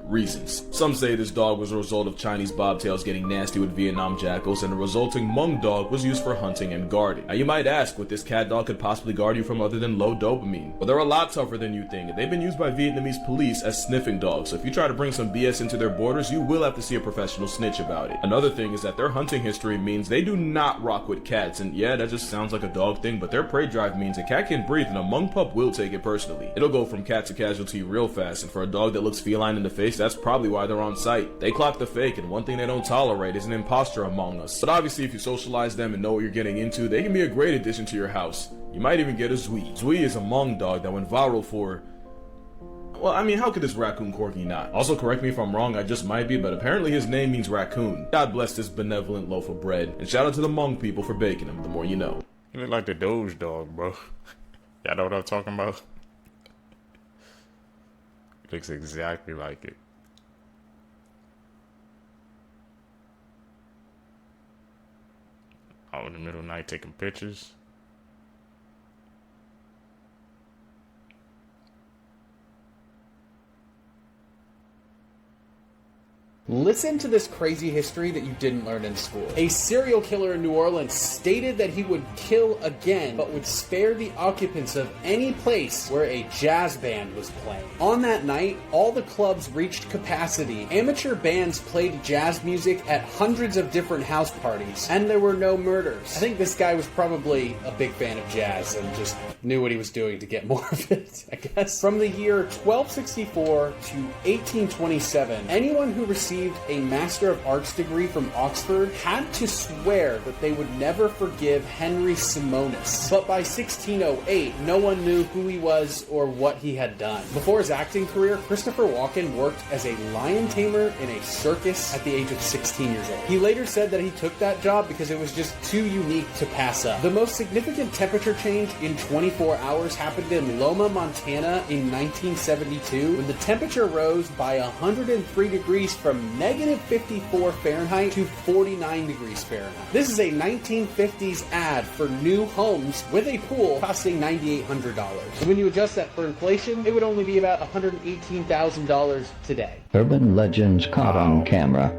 reasons. Some say this dog was a result of Chinese bobtails getting nasty with Vietnam jackals, and the resulting Hmong dog was used for hunting and guarding. Now you might ask what this cat dog could possibly guard you from other than low dopamine. Well, they're a lot tougher than you think, and they've been used by Vietnamese police as sniffing dogs, so if you try to bring some BS into their borders, you will have to see a professional snitch about it. Another thing is that their hunting history means they do not rock with cats, and yeah, that just sounds like a dog thing, but their prey drive means a cat can breathe and a Hmong pup will take it personally. It'll go from cat to casualty real fast, and for a dog that looks feline in the face, that's probably why they're on site. They clock the fake, and one thing they don't tolerate is an imposter among us. But obviously, if you socialize them and know what you're getting into, they can be a great addition to your house. You might even get a Zui. Zui is a Hmong dog that went viral for... well, I mean, how could this raccoon corgi not? Also, correct me if I'm wrong, I just might be, but apparently his name means raccoon. God bless this benevolent loaf of bread, and shout out to the Hmong people for baking him, the more you know. You look like the Doge dog, bro. Y'all know what I'm talking about? Looks exactly like it. Out in the middle of the night taking pictures. Listen to this crazy history that you didn't learn in school. A serial killer in New Orleans stated that he would kill again, but would spare the occupants of any place where a jazz band was playing. On that night, all the clubs reached capacity. Amateur bands played jazz music at hundreds of different house parties, and there were no murders. I think this guy was probably a big fan of jazz and just knew what he was doing to get more of it, I guess. From the year 1264 to 1827, anyone who received a Master of Arts degree from Oxford had to swear that they would never forgive Henry Simonis. But by 1608, no one knew who he was or what he had done. Before his acting career, Christopher Walken worked as a lion tamer in a circus at the age of 16 years old. He later said that he took that job because it was just too unique to pass up. The most significant temperature change in 24 hours happened in Loma, Montana in 1972, when the temperature rose by 103 degrees from negative 54 Fahrenheit to 49 degrees Fahrenheit. This is a 1950s ad for new homes with a pool costing $9,800. So when you adjust that for inflation, it would only be about $118,000 today. Urban legends caught on camera.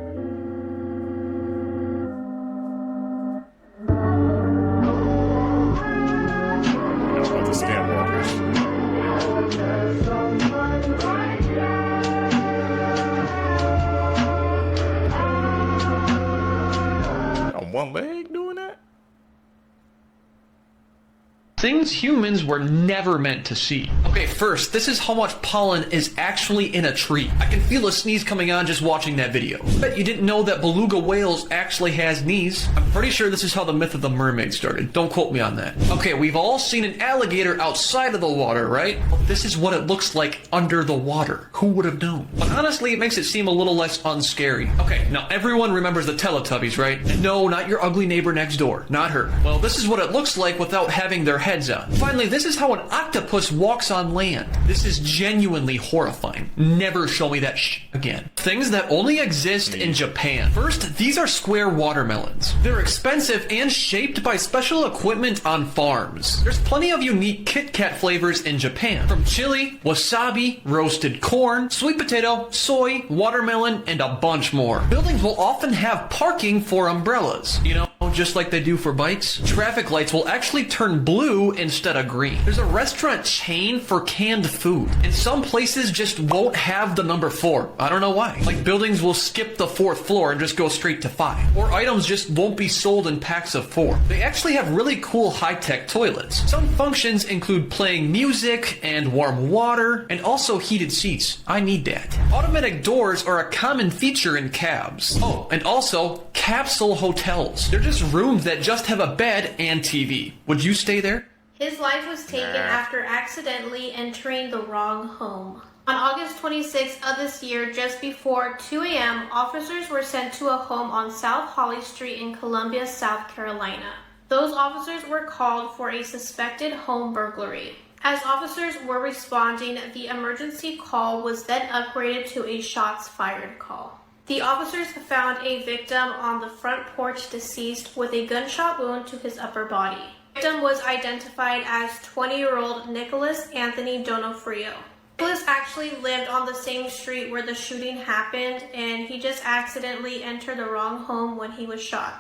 That's about the skinwalkers. On one leg doing that? Things humans were never meant to see. Okay, first, this is how much pollen is actually in a tree. I can feel a sneeze coming on just watching that video. Bet you didn't know that beluga whales actually has knees. I'm pretty sure this is how the myth of the mermaid started. Don't quote me on that. Okay, we've all seen an alligator outside of the water, right? Well, this is what it looks like under the water. Who would have known? But honestly, it makes it seem a little less unscary. Okay, now everyone remembers the Teletubbies, right? No, not your ugly neighbor next door. Not her. Well, this is what it looks like without having their heads out. Finally, this is how an octopus walks on land. This is genuinely horrifying. Never show me that again. Things that only exist in Japan. First, these are square watermelons. They're expensive and shaped by special equipment on farms. There's plenty of unique Kit Kat flavors in Japan. From chili, wasabi, roasted corn, sweet potato, soy, watermelon, and a bunch more. Buildings will often have parking for umbrellas. You know, just like they do for bikes. Traffic lights will actually turn blue instead of green. There's a restaurant chain for canned food, and some places just won't have the number 4. I don't know why. Like buildings will skip the 4th floor and just go straight to 5. Or items just won't be sold in packs of 4. They actually have really cool high-tech toilets. Some functions include playing music and warm water, and also heated seats. I need that. Automatic doors are a common feature in cabs. Oh, and also capsule hotels. They're just rooms that just have a bed and TV. Would you stay there? His life was taken after accidentally entering the wrong home. On August 26th of this year, just before 2 a.m., officers were sent to a home on South Holly Street in Columbia, South Carolina. Those officers were called for a suspected home burglary. As officers were responding, the emergency call was then upgraded to a shots fired call. The officers found a victim on the front porch deceased with a gunshot wound to his upper body. The victim was identified as 20-year-old Nicholas Anthony Donofrio. Nicholas actually lived on the same street where the shooting happened, and he just accidentally entered the wrong home when he was shot.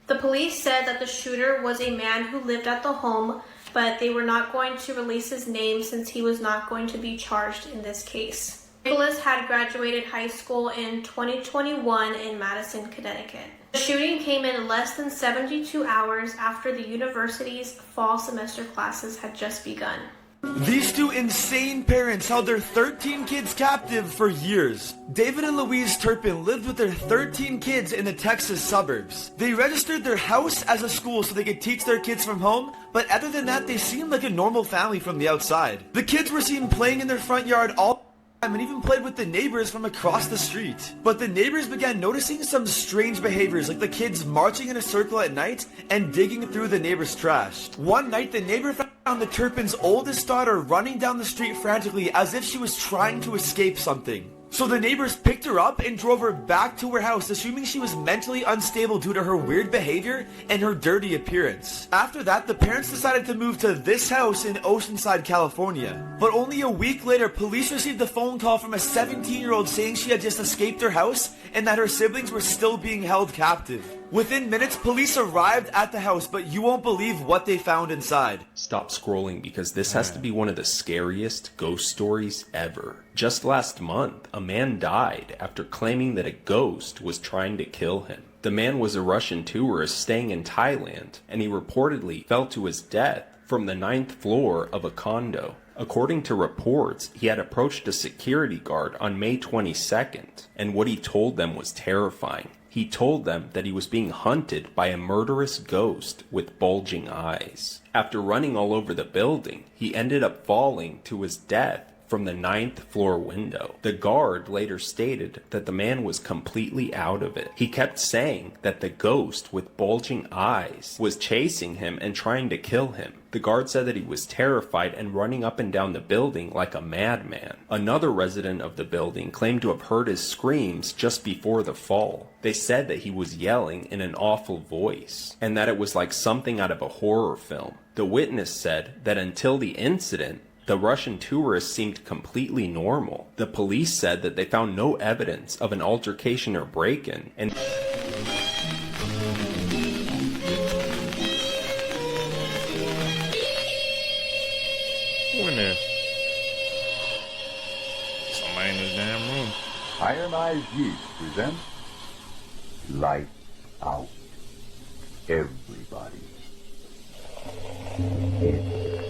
The police said that the shooter was a man who lived at the home, but they were not going to release his name since he was not going to be charged in this case. Nicholas had graduated high school in 2021 in Madison, Connecticut. The shooting came in less than 72 hours after the university's fall semester classes had just begun. These two insane parents held their 13 kids captive for years. David and Louise Turpin lived with their 13 kids in the Texas suburbs. They registered their house as a school so they could teach their kids from home, but other than that, they seemed like a normal family from the outside. The kids were seen playing in their front yard all and even played with the neighbors from across the street. But the neighbors began noticing some strange behaviors, like the kids marching in a circle at night and digging through the neighbor's trash. One night, the neighbor found the Turpin's oldest daughter running down the street frantically as if she was trying to escape something. So the neighbors picked her up and drove her back to her house, assuming she was mentally unstable due to her weird behavior and her dirty appearance. After that, the parents decided to move to this house in Oceanside, California. But only a week later, police received a phone call from a 17-year-old saying she had just escaped her house and that her siblings were still being held captive. Within minutes, police arrived at the house, but you won't believe what they found inside. Stop scrolling because this has to be one of the scariest ghost stories ever. Just last month, a man died after claiming that a ghost was trying to kill him. The man was a Russian tourist staying in Thailand, and he reportedly fell to his death from the 9th floor of a condo. According to reports, he had approached a security guard on May 22nd, and what he told them was terrifying. He told them that he was being hunted by a murderous ghost with bulging eyes. After running all over the building, he ended up falling to his death from the 9th floor window. The guard later stated that the man was completely out of it. He kept saying that the ghost with bulging eyes was chasing him and trying to kill him. The guard said that he was terrified and running up and down the building like a madman. Another resident of the building claimed to have heard his screams just before the fall. They said that he was yelling in an awful voice, and that it was like something out of a horror film. The witness said that until the incident, the Russian tourist seemed completely normal. The police said that they found no evidence of an altercation or break-in, and in there. Somebody in this damn room. Iron Eyes Yeast presents Light Out. Everybody. It's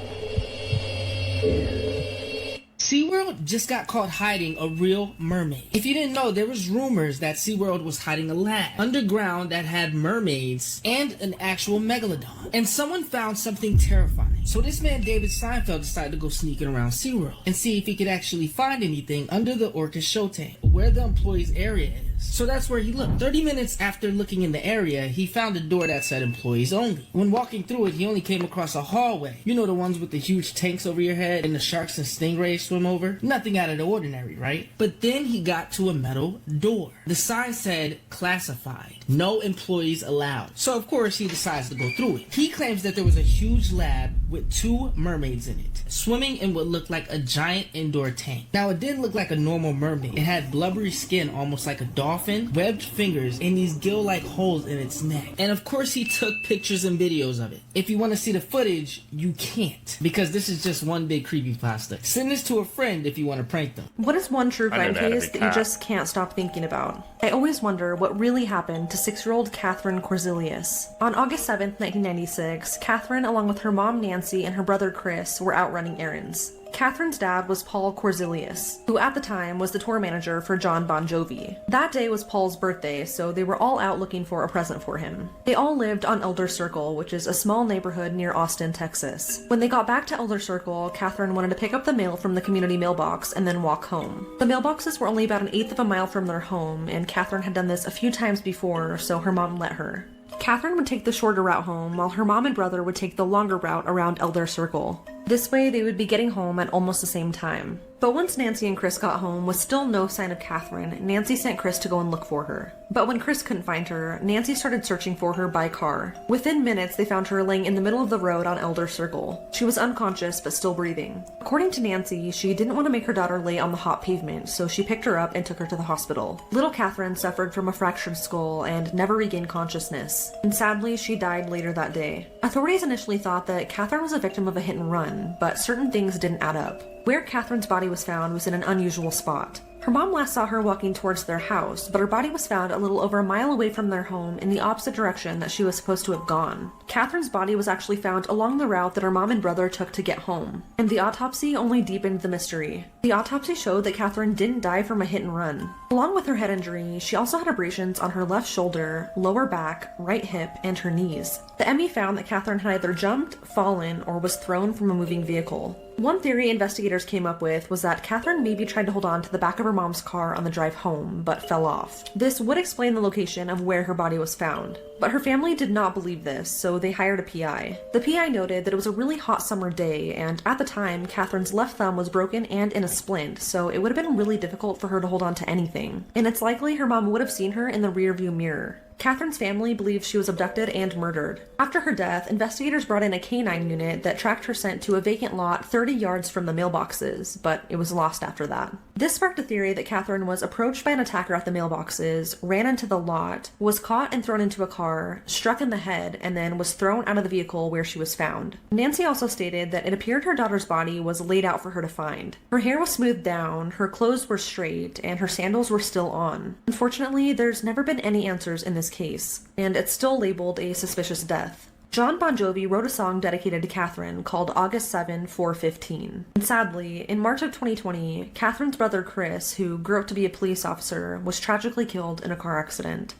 SeaWorld just got caught hiding a real mermaid. If you didn't know, there was rumors that SeaWorld was hiding a lab underground that had mermaids and an actual megalodon. And someone found something terrifying. So this man, David Seinfeld, decided to go sneaking around SeaWorld and see if he could actually find anything under the orca show tank, where the employees' area is. So that's where he looked. 30 minutes after looking in the area, he found a door that said employees only. When walking through it, he only came across a hallway. You know, the ones with the huge tanks over your head and the sharks and stingrays swim over? Nothing out of the ordinary, right? But then he got to a metal door. The sign said classified. No employees allowed. So of course he decides to go through it. He claims that there was a huge lab with 2 mermaids in it, swimming in what looked like a giant indoor tank. Now it didn't look like a normal mermaid. It had blubbery skin almost like a dolphin, webbed fingers, and these gill-like holes in its neck. And of course he took pictures and videos of it. If you want to see the footage, you can't, because this is just one big creepypasta. Send this to a friend if you want to prank them. What is one true crime case that you just can't stop thinking about? I always wonder what really happened to 6-year-old Catherine Corzilius. On August 7th, 1996, Catherine, along with her mom Nancy and her brother Chris, were out running errands. Catherine's dad was Paul Corzilius, who at the time was the tour manager for John Bon Jovi. That day was Paul's birthday, so they were all out looking for a present for him. They all lived on Elder Circle, which is a small neighborhood near Austin, Texas. When they got back to Elder Circle, Catherine wanted to pick up the mail from the community mailbox and then walk home. The mailboxes were only about 1/8 of a mile from their home, and Catherine had done this a few times before, so her mom let her. Catherine would take the shorter route home, while her mom and brother would take the longer route around Elder Circle. This way, they would be getting home at almost the same time. But once Nancy and Chris got home with still no sign of Catherine, Nancy sent Chris to go and look for her. But when Chris couldn't find her, Nancy started searching for her by car. Within minutes, they found her laying in the middle of the road on Elder Circle. She was unconscious but still breathing. According to Nancy, she didn't want to make her daughter lay on the hot pavement, so she picked her up and took her to the hospital. Little Catherine suffered from a fractured skull and never regained consciousness, and sadly, she died later that day. Authorities initially thought that Catherine was a victim of a hit and run, but certain things didn't add up. Where Catherine's body was found was in an unusual spot. Her mom last saw her walking towards their house, but her body was found a little over a mile away from their home in the opposite direction that she was supposed to have gone. Catherine's body was actually found along the route that her mom and brother took to get home, and the autopsy only deepened the mystery. The autopsy showed that Catherine didn't die from a hit and run. Along with her head injury, she also had abrasions on her left shoulder, lower back, right hip, and her knees. The ME found that Catherine had either jumped, fallen, or was thrown from a moving vehicle. One theory investigators came up with was that Catherine maybe tried to hold on to the back of her mom's car on the drive home, but fell off. This would explain the location of where her body was found. But her family did not believe this, so they hired a PI. The PI noted that it was a really hot summer day, and at the time, Catherine's left thumb was broken and in a splint, so it would have been really difficult for her to hold on to anything. And it's likely her mom would have seen her in the rearview mirror. Catherine's family believes she was abducted and murdered. After her death, investigators brought in a canine unit that tracked her scent to a vacant lot 30 yards from the mailboxes, but it was lost after that. This sparked a theory that Catherine was approached by an attacker at the mailboxes, ran into the lot, was caught and thrown into a car, struck in the head, and then was thrown out of the vehicle where she was found. Nancy also stated that it appeared her daughter's body was laid out for her to find. Her hair was smoothed down, her clothes were straight, and her sandals were still on. Unfortunately, there's never been any answers in this case, and it's still labeled a suspicious death. John Bon Jovi wrote a song dedicated to Catherine called August 7, 415. And sadly, in March of 2020, Catherine's brother Chris, who grew up to be a police officer, was tragically killed in a car accident.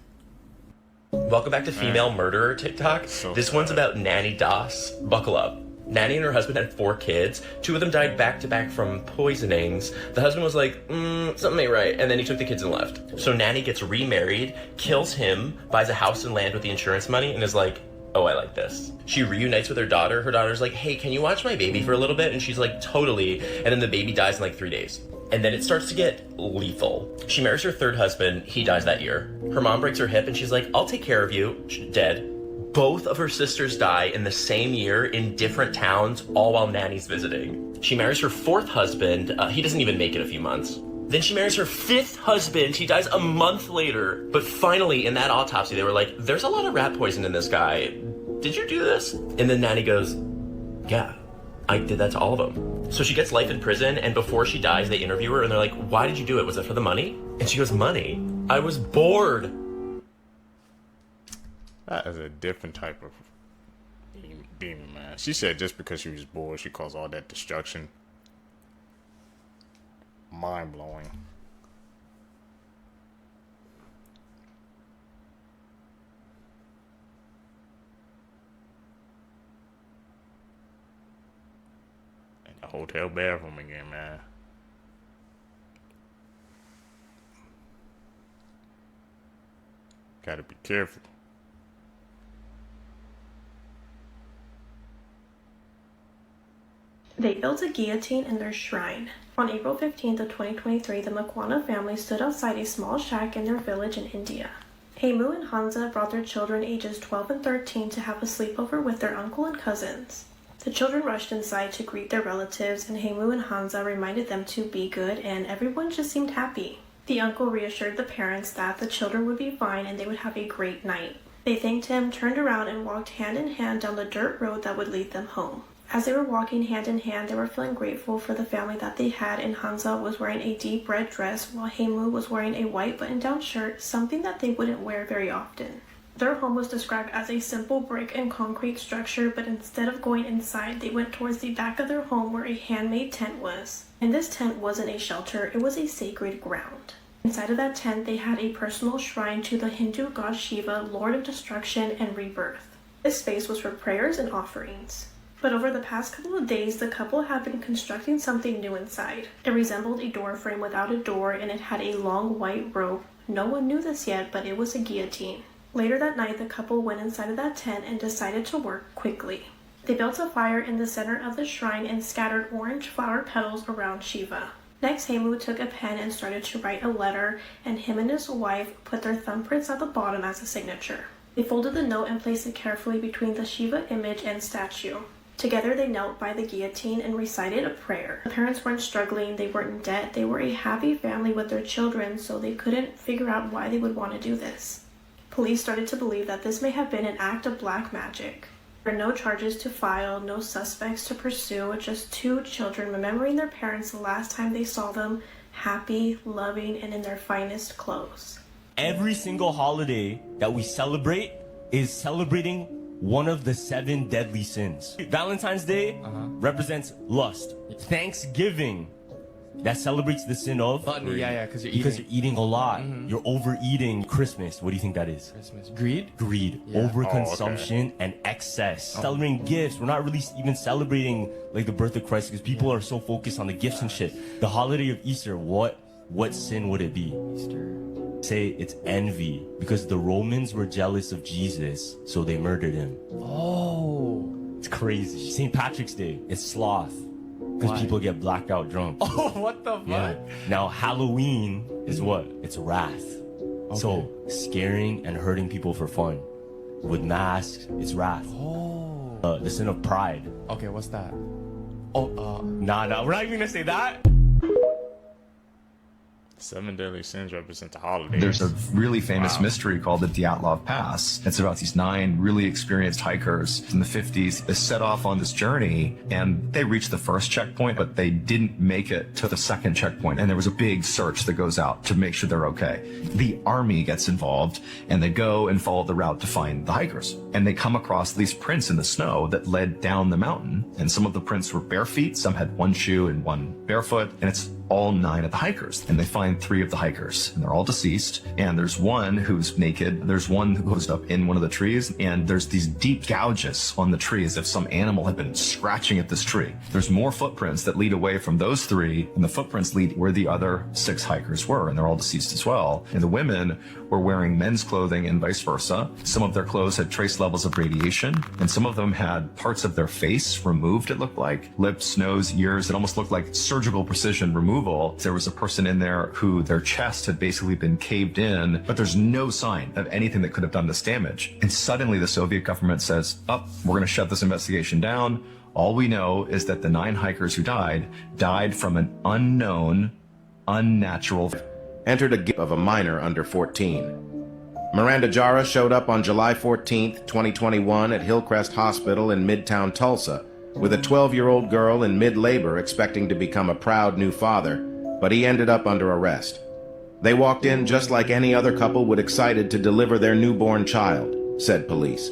Welcome back to Female Murderer TikTok. This one's about Nannie Doss. Buckle up. Nannie and her husband had 4 kids. 2 of them died back-to-back from poisonings. The husband was like, something ain't right, and then he took the kids and left. So Nannie gets remarried, kills him, buys a house and land with the insurance money, and is like, oh, I like this. She reunites with her daughter. Her daughter's like, hey, can you watch my baby for a little bit? And she's like, totally. And then the baby dies in like 3 days. And then it starts to get lethal. She marries her 3rd husband. He dies that year. Her mom breaks her hip and she's like, I'll take care of you. She's dead. Both of her sisters die in the same year in different towns, all while Nannie's visiting. She marries her 4th husband. He doesn't even make it a few months. Then she marries her 5th husband. He dies a month later. But finally, in that autopsy, they were like, there's a lot of rat poison in this guy. Did you do this? And then Nannie goes, yeah, I did that to all of them. So she gets life in prison, and before she dies, they interview her, and they're like, why did you do it? Was it for the money? And she goes, money? I was bored. That is a different type of demon, man. She said just because she was bored, she caused all that destruction. mind-blowing. And the hotel bathroom again, man. Gotta be careful. They built a guillotine in their shrine. On April 15th of 2023, the Makwana family stood outside a small shack in their village in India. Heimu and Hansa brought their children ages 12 and 13 to have a sleepover with their uncle and cousins. The children rushed inside to greet their relatives, and Heimu and Hansa reminded them to be good, and everyone just seemed happy. The uncle reassured the parents that the children would be fine and they would have a great night. They thanked him, turned around, and walked hand in hand down the dirt road that would lead them home. As they were walking hand in hand, they were feeling grateful for the family that they had, and Hansa was wearing a deep red dress while Heimu was wearing a white button-down shirt, something that they wouldn't wear very often. Their home was described as a simple brick and concrete structure, but instead of going inside, they went towards the back of their home where a handmade tent was. And this tent wasn't a shelter, it was a sacred ground. Inside of that tent, they had a personal shrine to the Hindu god Shiva, Lord of Destruction and Rebirth. This space was for prayers and offerings. But over the past couple of days, the couple had been constructing something new inside. It resembled a door frame without a door, and it had a long white rope. No one knew this yet, but it was a guillotine. Later that night, the couple went inside of that tent and decided to work quickly. They built a fire in the center of the shrine and scattered orange flower petals around Shiva. Next, Heimu took a pen and started to write a letter, and him and his wife put their thumbprints at the bottom as a signature. They folded the note and placed it carefully between the Shiva image and statue. Together, they knelt by the guillotine and recited a prayer. The parents weren't struggling, they weren't in debt, they were a happy family with their children, so they couldn't figure out why they would want to do this. Police started to believe that this may have been an act of black magic. There were no charges to file, no suspects to pursue, just two children remembering their parents the last time they saw them, happy, loving, and in their finest clothes. Every single holiday that we celebrate is celebrating one of the 7 deadly sins. Valentine's Day represents lust. Thanksgiving, that celebrates the sin of gluttony. Yeah, because you're eating a lot. You're overeating. Christmas, what do you think that is? Christmas. Greed? Greed. Yeah. Overconsumption and excess. Celebrating gifts. We're not really even celebrating like the birth of Christ because people are so focused on the gifts and shit. The holiday of Easter, what sin would it be? Easter. Say it's envy because the Romans were jealous of Jesus, so they murdered him. Oh, it's crazy. St. Patrick's Day, it's sloth because people get blacked out drunk. Oh, what the fuck? Yeah. Now Halloween is what? It's wrath. Okay. So scaring and hurting people for fun. With masks, it's wrath. Oh. The sin of pride. Okay, what's that? Nah, we're not even gonna say that. 7 deadly sins represent the holidays. There's a really famous mystery called the Dyatlov Pass. It's about these 9 really experienced hikers in the 50s. They set off on this journey and they reached the first checkpoint, but they didn't make it to the second checkpoint. And there was a big search that goes out to make sure they're okay. The army gets involved and they go and follow the route to find the hikers. And they come across these prints in the snow that led down the mountain. And some of the prints were bare feet, some had 1 shoe and 1 barefoot. And it's all 9 of the hikers. And they find 3 of the hikers, and they're all deceased. And there's one who's naked. There's one who goes up in one of the trees, and there's these deep gouges on the tree as if some animal had been scratching at this tree. There's more footprints that lead away from those 3, and the footprints lead where the other 6 hikers were, and they're all deceased as well. And the women were wearing men's clothing and vice versa. Some of their clothes had trace levels of radiation, and some of them had parts of their face removed, it looked like. Lips, nose, ears, it almost looked like surgical precision removal. There was a person in there who their chest had basically been caved in, but there's no sign of anything that could have done this damage. And suddenly the Soviet government says, we're going to shut this investigation down. All we know is that the 9 hikers who died from an unknown, unnatural... Entered a gift of a minor under 14. Miranda Jara showed up on July 14th, 2021 at Hillcrest Hospital in Midtown Tulsa with a 12-year-old girl in mid-labor expecting to become a proud new father, but he ended up under arrest. They walked in just like any other couple would excited to deliver their newborn child, said police.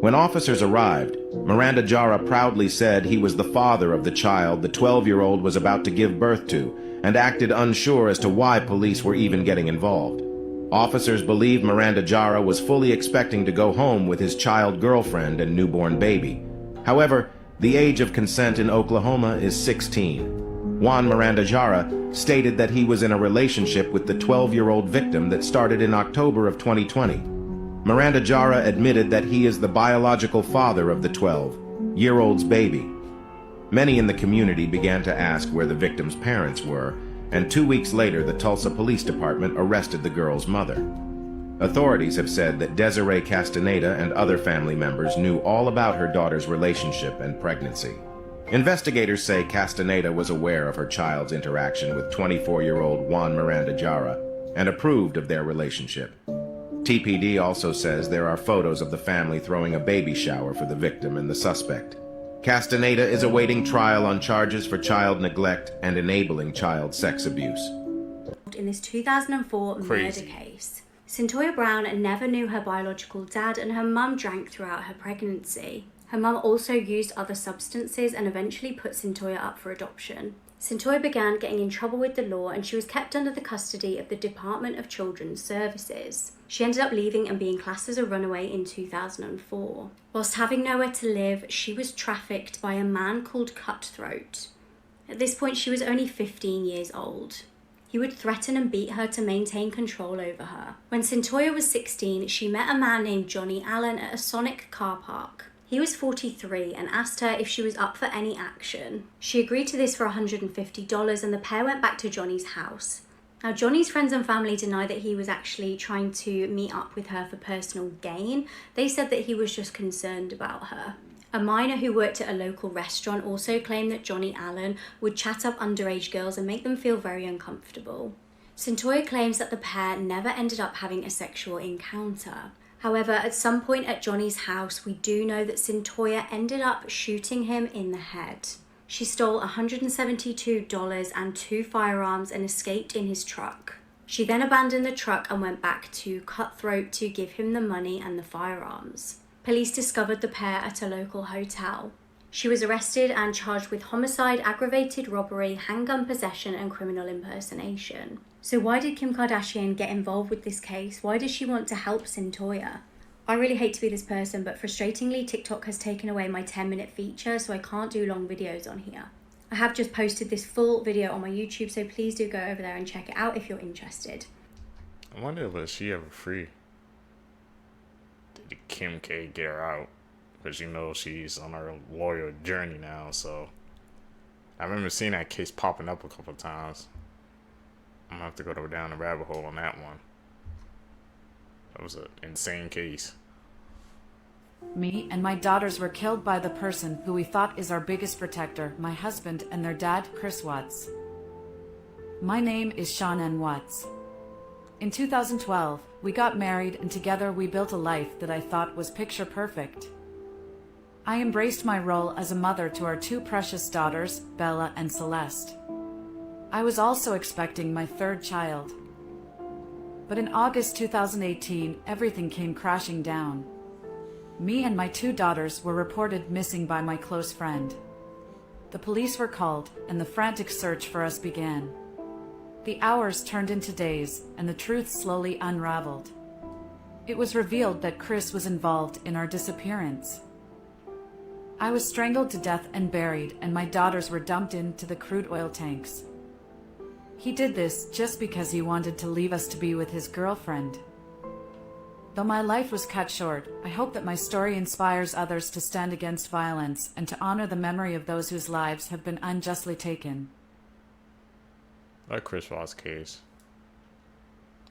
When officers arrived, Miranda Jara proudly said he was the father of the child the 12-year-old was about to give birth to, and acted unsure as to why police were even getting involved. Officers believed Miranda Jara was fully expecting to go home with his child girlfriend and newborn baby. However, the age of consent in Oklahoma is 16. Juan Miranda Jara stated that he was in a relationship with the 12-year-old victim that started in October of 2020. Miranda Jara admitted that he is the biological father of the 12-year-old's baby. Many in the community began to ask where the victim's parents were, and 2 weeks later the Tulsa Police Department arrested the girl's mother. Authorities have said that Desiree Castaneda and other family members knew all about her daughter's relationship and pregnancy. Investigators say Castaneda was aware of her child's interaction with 24-year-old Juan Miranda Jara and approved of their relationship. TPD also says there are photos of the family throwing a baby shower for the victim and the suspect. Castaneda is awaiting trial on charges for child neglect and enabling child sex abuse. In this 2004 murder case, Cyntoia Brown never knew her biological dad, and her mum drank throughout her pregnancy. Her mum also used other substances and eventually put Cyntoia up for adoption. Cyntoia began getting in trouble with the law, and she was kept under the custody of the Department of Children's Services. She ended up leaving and being classed as a runaway in 2004. Whilst having nowhere to live, she was trafficked by a man called Cutthroat. At this point, she was only 15 years old. He would threaten and beat her to maintain control over her. When Cyntoia was 16, she met a man named Johnny Allen at a Sonic car park. He was 43 and asked her if she was up for any action. She agreed to this for $150, and the pair went back to Johnny's house. Now, Johnny's friends and family deny that he was actually trying to meet up with her for personal gain. They said that he was just concerned about her. A minor who worked at a local restaurant also claimed that Johnny Allen would chat up underage girls and make them feel very uncomfortable. Cyntoia claims that the pair never ended up having a sexual encounter. However, at some point at Johnny's house, we do know that Cyntoia ended up shooting him in the head. She stole $172 and 2 firearms and escaped in his truck. She then abandoned the truck and went back to Cutthroat to give him the money and the firearms. Police discovered the pair at a local hotel. She was arrested and charged with homicide, aggravated robbery, handgun possession, and criminal impersonation. So why did Kim Kardashian get involved with this case? Why does she want to help Cyntoia? I really hate to be this person, but frustratingly, TikTok has taken away my 10-minute feature, so I can't do long videos on here. I have just posted this full video on my YouTube, so please do go over there and check it out if you're interested. I wonder if she ever free. Did Kim K get her out? Because you know she's on her lawyer journey now, so I remember seeing that case popping up a couple of times. I'm gonna have to go down the rabbit hole on that one. That was an insane case. Me and my daughters were killed by the person who we thought is our biggest protector, my husband and their dad, Chris Watts. My name is Sean N. Watts. In 2012, we got married, and together we built a life that I thought was picture perfect. I embraced my role as a mother to our 2 precious daughters, Bella and Celeste. I was also expecting my 3rd child. But in August 2018, everything came crashing down. Me and my 2 daughters were reported missing by my close friend. The police were called, and the frantic search for us began. The hours turned into days, and the truth slowly unraveled. It was revealed that Chris was involved in our disappearance. I was strangled to death and buried, and my daughters were dumped into the crude oil tanks. He did this just because he wanted to leave us to be with his girlfriend. Though my life was cut short, I hope that my story inspires others to stand against violence and to honor the memory of those whose lives have been unjustly taken. Like Chris Watts' case.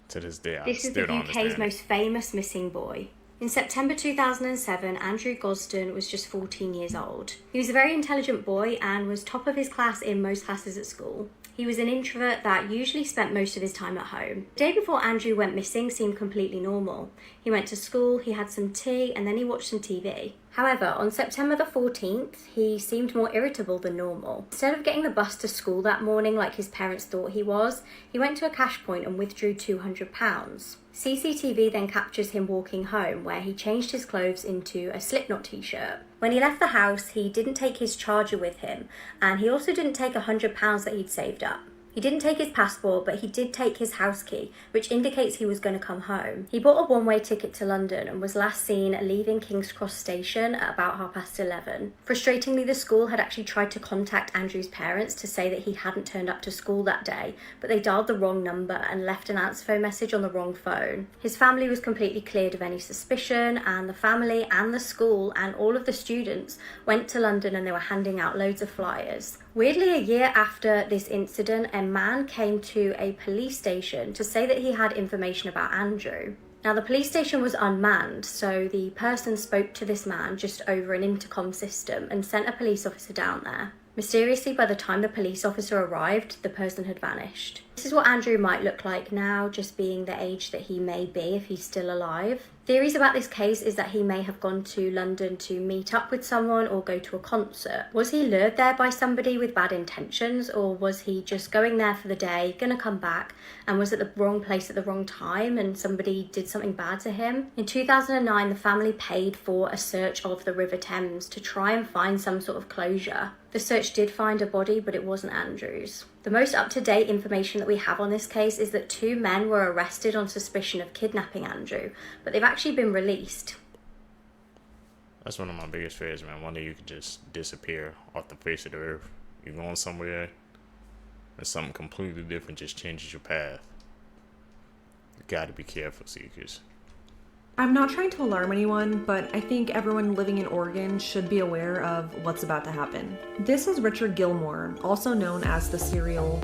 To this day, I This is still the don't UK's understand it. most famous missing boy. In September 2007, Andrew Gosden was just 14 years old. He was a very intelligent boy and was top of his class in most classes at school. He was an introvert that usually spent most of his time at home. The day before Andrew went missing seemed completely normal. He went to school, he had some tea, and then he watched some TV. However, on September the 14th, he seemed more irritable than normal. Instead of getting the bus to school that morning like his parents thought he was, he went to a cash point and withdrew £200. CCTV then captures him walking home, where he changed his clothes into a Slipknot t-shirt. When he left the house, he didn't take his charger with him, and he also didn't take £100 that he'd saved up. He didn't take his passport, but he did take his house key, which indicates he was going to come home. He bought a one-way ticket to London and was last seen leaving King's Cross Station at about 11:30. Frustratingly, the school had actually tried to contact Andrew's parents to say that he hadn't turned up to school that day, but they dialed the wrong number and left an answer phone message on the wrong phone. His family was completely cleared of any suspicion, and the family and the school and all of the students went to London and they were handing out loads of flyers. Weirdly, a year after this incident, a man came to a police station to say that he had information about Andrew. Now, the police station was unmanned, so the person spoke to this man just over an intercom system and sent a police officer down there. Mysteriously, by the time the police officer arrived, the person had vanished. This is what Andrew might look like now, just being the age that he may be if he's still alive. Theories about this case is that he may have gone to London to meet up with someone or go to a concert. Was he lured there by somebody with bad intentions, or was he just going there for the day, gonna come back, and was at the wrong place at the wrong time and somebody did something bad to him? In 2009, the family paid for a search of the River Thames to try and find some sort of closure. The search did find a body, but it wasn't Andrew's. The most up-to-date information that we have on this case is that 2 men were arrested on suspicion of kidnapping Andrew, but they've actually been released. That's one of my biggest fears, man. One day you could just disappear off the face of the earth. You're going somewhere, and something completely different just changes your path. You gotta be careful, Seekers. I'm not trying to alarm anyone, but I think everyone living in Oregon should be aware of what's about to happen. This is Richard Gilmore, also known as the Serial.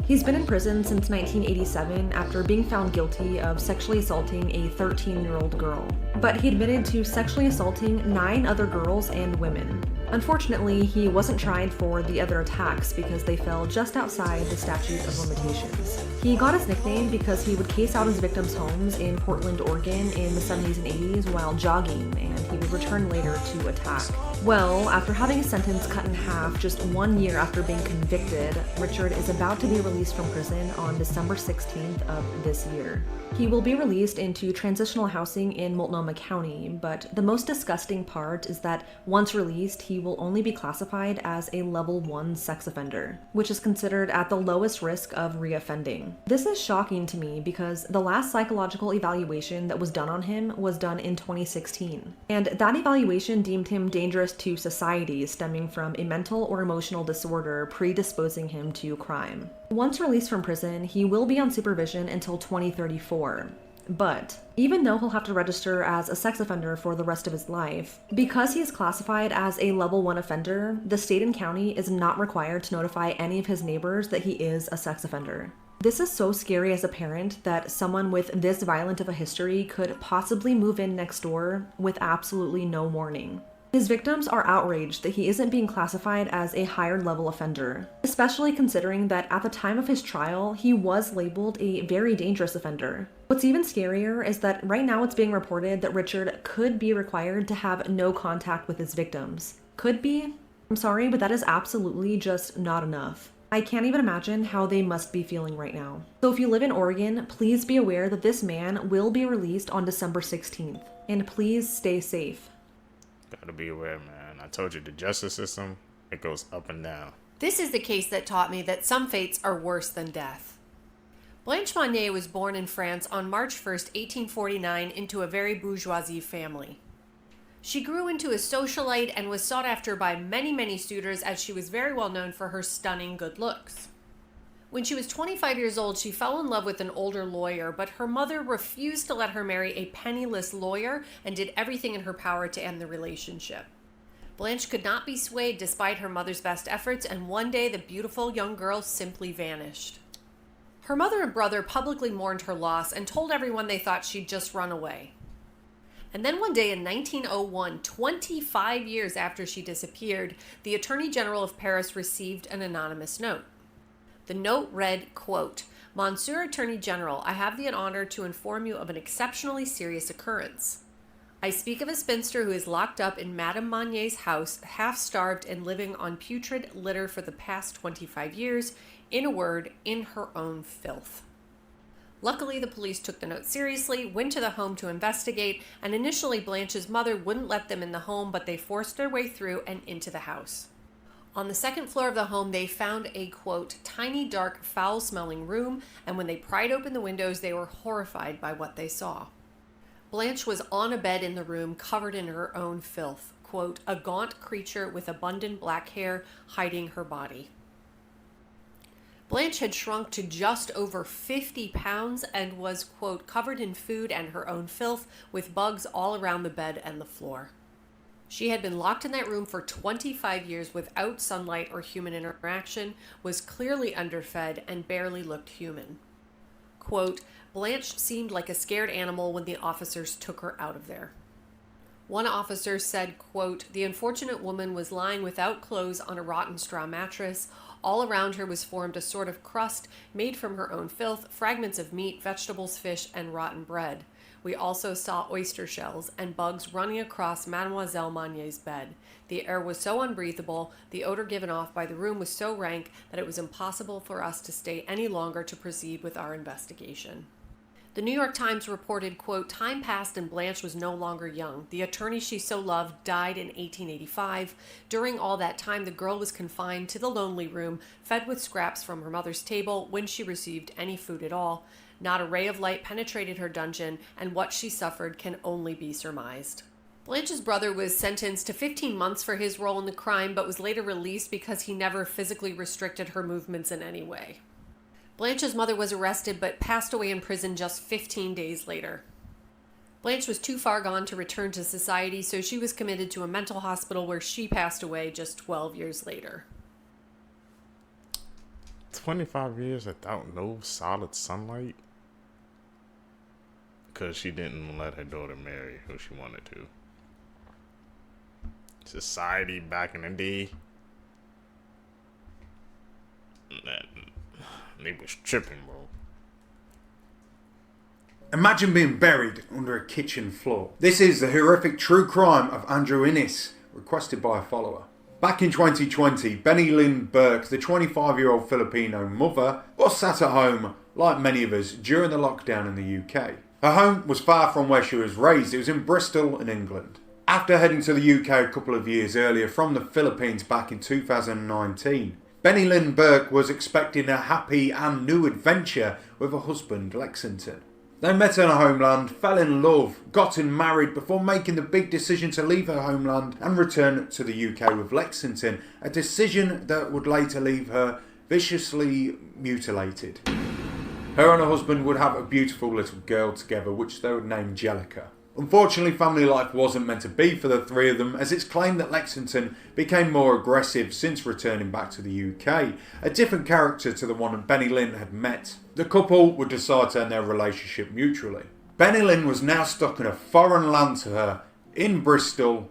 He's been in prison since 1987 after being found guilty of sexually assaulting a 13-year-old girl. But he admitted to sexually assaulting 9 other girls and women. Unfortunately, he wasn't tried for the other attacks because they fell just outside the statute of limitations. He got his nickname because he would case out his victims' homes in Portland, Oregon in the 70s and 80s while jogging, and he would return later to attack. Well, after having his sentence cut in half just 1 year after being convicted, Richard is about to be released from prison on December 16th of this year. He will be released into transitional housing in Multnomah County, but the most disgusting part is that once released, he will only be classified as a level 1 sex offender, which is considered at the lowest risk of reoffending. This is shocking to me because the last psychological evaluation that was done on him was done in 2016, and that evaluation deemed him dangerous to society, stemming from a mental or emotional disorder predisposing him to crime. Once released from prison, he will be on supervision until 2034. But even though he'll have to register as a sex offender for the rest of his life, because he is classified as a level 1 offender, the state and county is not required to notify any of his neighbors that he is a sex offender. This is so scary as a parent that someone with this violent of a history could possibly move in next door with absolutely no warning. His victims are outraged that he isn't being classified as a higher level offender, especially considering that at the time of his trial, he was labeled a very dangerous offender. What's even scarier is that right now it's being reported that Richard could be required to have no contact with his victims. Could be? I'm sorry, but that is absolutely just not enough. I can't even imagine how they must be feeling right now. So if you live in Oregon, please be aware that this man will be released on December 16th, and please stay safe. Gotta be aware, man. I told you, the justice system, it goes up and down. This is the case that taught me that some fates are worse than death. Blanche Monnier was born in France on March 1st, 1849, into a very bourgeoisie family. She grew into a socialite and was sought after by many, many suitors as she was very well known for her stunning good looks. When she was 25 years old, she fell in love with an older lawyer, but her mother refused to let her marry a penniless lawyer and did everything in her power to end the relationship. Blanche could not be swayed despite her mother's best efforts, and one day the beautiful young girl simply vanished. Her mother and brother publicly mourned her loss and told everyone they thought she'd just run away. And then one day in 1901, 25 years after she disappeared, the Attorney General of Paris received an anonymous note. The note read, quote, "Monsieur Attorney General, I have the honor to inform you of an exceptionally serious occurrence. I speak of a spinster who is locked up in Madame Monnier's house, half-starved and living on putrid litter for the past 25 years, in a word, in her own filth. Luckily, the police took the note seriously, went to the home to investigate, and initially Blanche's mother wouldn't let them in the home, but they forced their way through and into the house. On the second floor of the home, they found a, quote, tiny, dark, foul-smelling room, and when they pried open the windows, they were horrified by what they saw. Blanche was on a bed in the room, covered in her own filth, quote, a gaunt creature with abundant black hair hiding her body. Blanche had shrunk to just over 50 pounds and was, quote, covered in food and her own filth with bugs all around the bed and the floor. She had been locked in that room for 25 years without sunlight or human interaction, was clearly underfed, and barely looked human. Quote, Blanche seemed like a scared animal when the officers took her out of there. One officer said, quote, the unfortunate woman was lying without clothes on a rotten straw mattress. All around her was formed a sort of crust made from her own filth, fragments of meat, vegetables, fish, and rotten bread. We also saw oyster shells and bugs running across Mademoiselle Monnier's bed. The air was so unbreathable, the odor given off by the room was so rank that it was impossible for us to stay any longer to proceed with our investigation. The New York Times reported, quote, time passed and Blanche was no longer young. The attorney she so loved died in 1885. During all that time, the girl was confined to the lonely room, fed with scraps from her mother's table when she received any food at all. Not a ray of light penetrated her dungeon, and what she suffered can only be surmised. Blanche's brother was sentenced to 15 months for his role in the crime, but was later released because he never physically restricted her movements in any way. Blanche's mother was arrested but passed away in prison just 15 days later. Blanche was too far gone to return to society, so she was committed to a mental hospital where she passed away just 12 years later. 25 years without no solid sunlight? Because she didn't let her daughter marry who she wanted to. Society back in the day. They was tripping, bro. Imagine being buried under a kitchen floor. This is the horrific true crime of Andrew Heinous, requested by a follower. Back in 2020, Benny Lynn Burke, the 25-year-old Filipino mother, was sat at home, like many of us, during the lockdown in the UK. Her home was far from where she was raised. It was in Bristol in England. After heading to the UK a couple of years earlier from the Philippines back in 2019, Benny Lynn Burke was expecting a happy and new adventure with her husband Lexington. They met in her homeland, fell in love, gotten married before making the big decision to leave her homeland and return to the UK with Lexington, a decision that would later leave her viciously mutilated. Her and her husband would have a beautiful little girl together, which they would name Jellica. Unfortunately, family life wasn't meant to be for the three of them, as it's claimed that Lexington became more aggressive since returning back to the UK, a different character to the one that Benny Lynn had met. The couple would decide to end their relationship mutually. Benny Lynn was now stuck in a foreign land to her, in Bristol,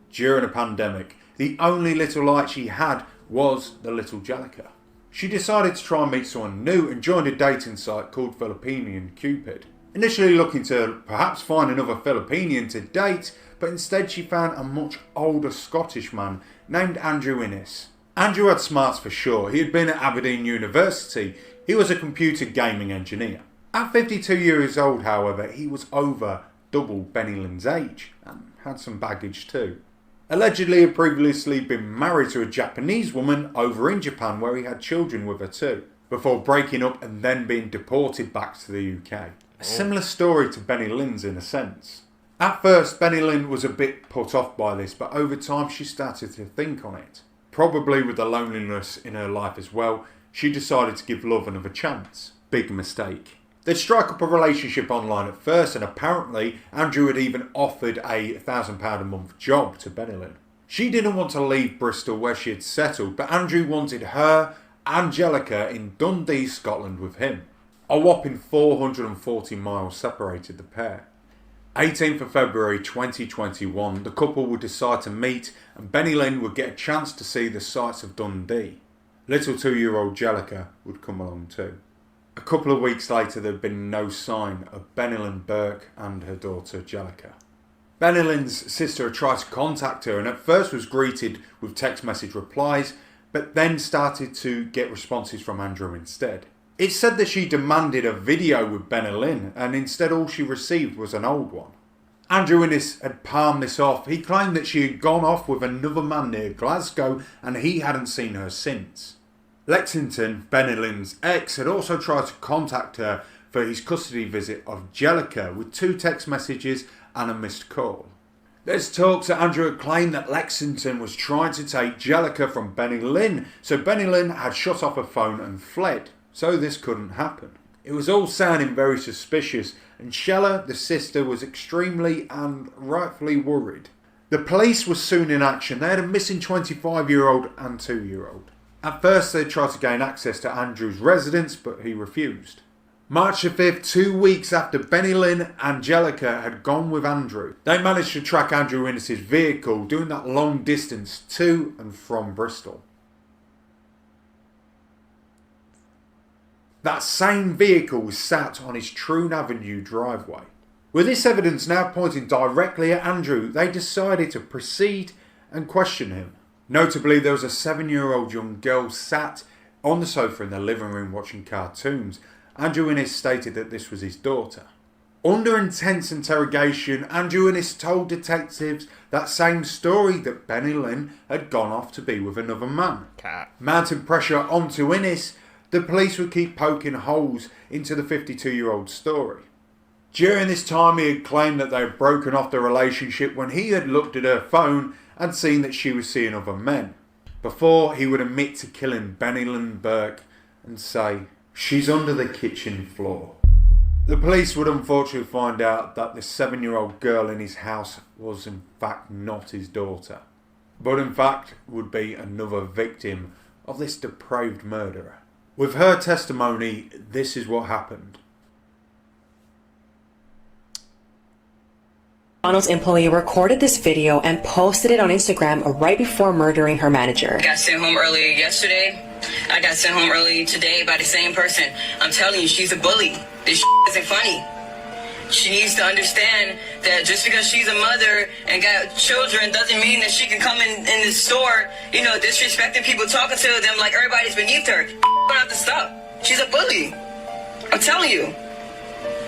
during a pandemic. The only little light she had was the little Jellica. She decided to try and meet someone new and joined a dating site called Filipinian Cupid. Initially looking to perhaps find another Filipinian to date, but instead she found a much older Scottish man named Andrew Heinous. Andrew had smarts for sure. He had been at Aberdeen University. He was a computer gaming engineer. At 52 years old, however, he was over double Benny Lynn's age and had some baggage too. Allegedly had previously been married to a Japanese woman over in Japan where he had children with her too, before breaking up and then being deported back to the UK. A similar story to Benny Lynn's in a sense. At first, Benny Lynn was a bit put off by this, but over time she started to think on it. Probably with the loneliness in her life as well, she decided to give love another chance. Big mistake. They'd strike up a relationship online at first, and apparently Andrew had even offered a £1,000 a month job to Benny Lynn. She didn't want to leave Bristol where she had settled, but Andrew wanted her and Jellica in Dundee, Scotland with him. A whopping 440 miles separated the pair. 18th of February 2021, the couple would decide to meet and Benny Lynn would get a chance to see the sights of Dundee. Little 2-year-old Jellica would come along too. A couple of weeks later, there had been no sign of Benny Lynn Burke and her daughter Jellica. Benny Lynn's sister had tried to contact her and at first was greeted with text message replies, but then started to get responses from Andrew instead. It said that she demanded a video with Benny Lynn, and instead all she received was an old one. Andrew Innes had palmed this off. He claimed that she had gone off with another man near Glasgow and he hadn't seen her since. Lexington, Benny Lynn's ex, had also tried to contact her for his custody visit of Jellica with 2 text messages and a missed call. There's talks that Andrew had claimed that Lexington was trying to take Jellica from Benny Lynn, so Benny Lynn had shut off her phone and fled, so this couldn't happen. It was all sounding very suspicious, and Shella, the sister, was extremely and rightfully worried. The police were soon in action. They had a missing 25-year-old and 2-year-old. At first they tried to gain access to Andrew's residence, but he refused. March the 5th, 2 weeks after Benny Lynn and Jellica had gone with Andrew, they managed to track Andrew Innes' vehicle doing that long distance to and from Bristol. That same vehicle was sat on his Troon Avenue driveway. With this evidence now pointing directly at Andrew, they decided to proceed and question him. Notably, there was a 7-year-old young girl sat on the sofa in the living room watching cartoons. Andrew Innes stated that this was his daughter. Under intense interrogation, Andrew Innes told detectives that same story, that Benny Lynn had gone off to be with another man. Mounting pressure onto Innes, the police would keep poking holes into the 52-year-old's story. During this time, he had claimed that they had broken off the relationship when he had looked at her phone and seen that she was seeing other men, before he would admit to killing Benny Lynn Burke and say, "She's under the kitchen floor." The police would unfortunately find out that the 7-year-old girl in his house was in fact not his daughter, but in fact would be another victim of this depraved murderer. With her testimony, this is what happened. McDonald's employee recorded this video and posted it on Instagram right before murdering her manager. I got sent home earlier yesterday. I got sent home earlier today by the same person. I'm telling you, she's a bully. This isn't funny. She needs to understand that just because she's a mother and got children doesn't mean that she can come in the store, disrespecting people, talking to them like everybody's beneath her. Gonna have to stop. She's a bully. I'm telling you.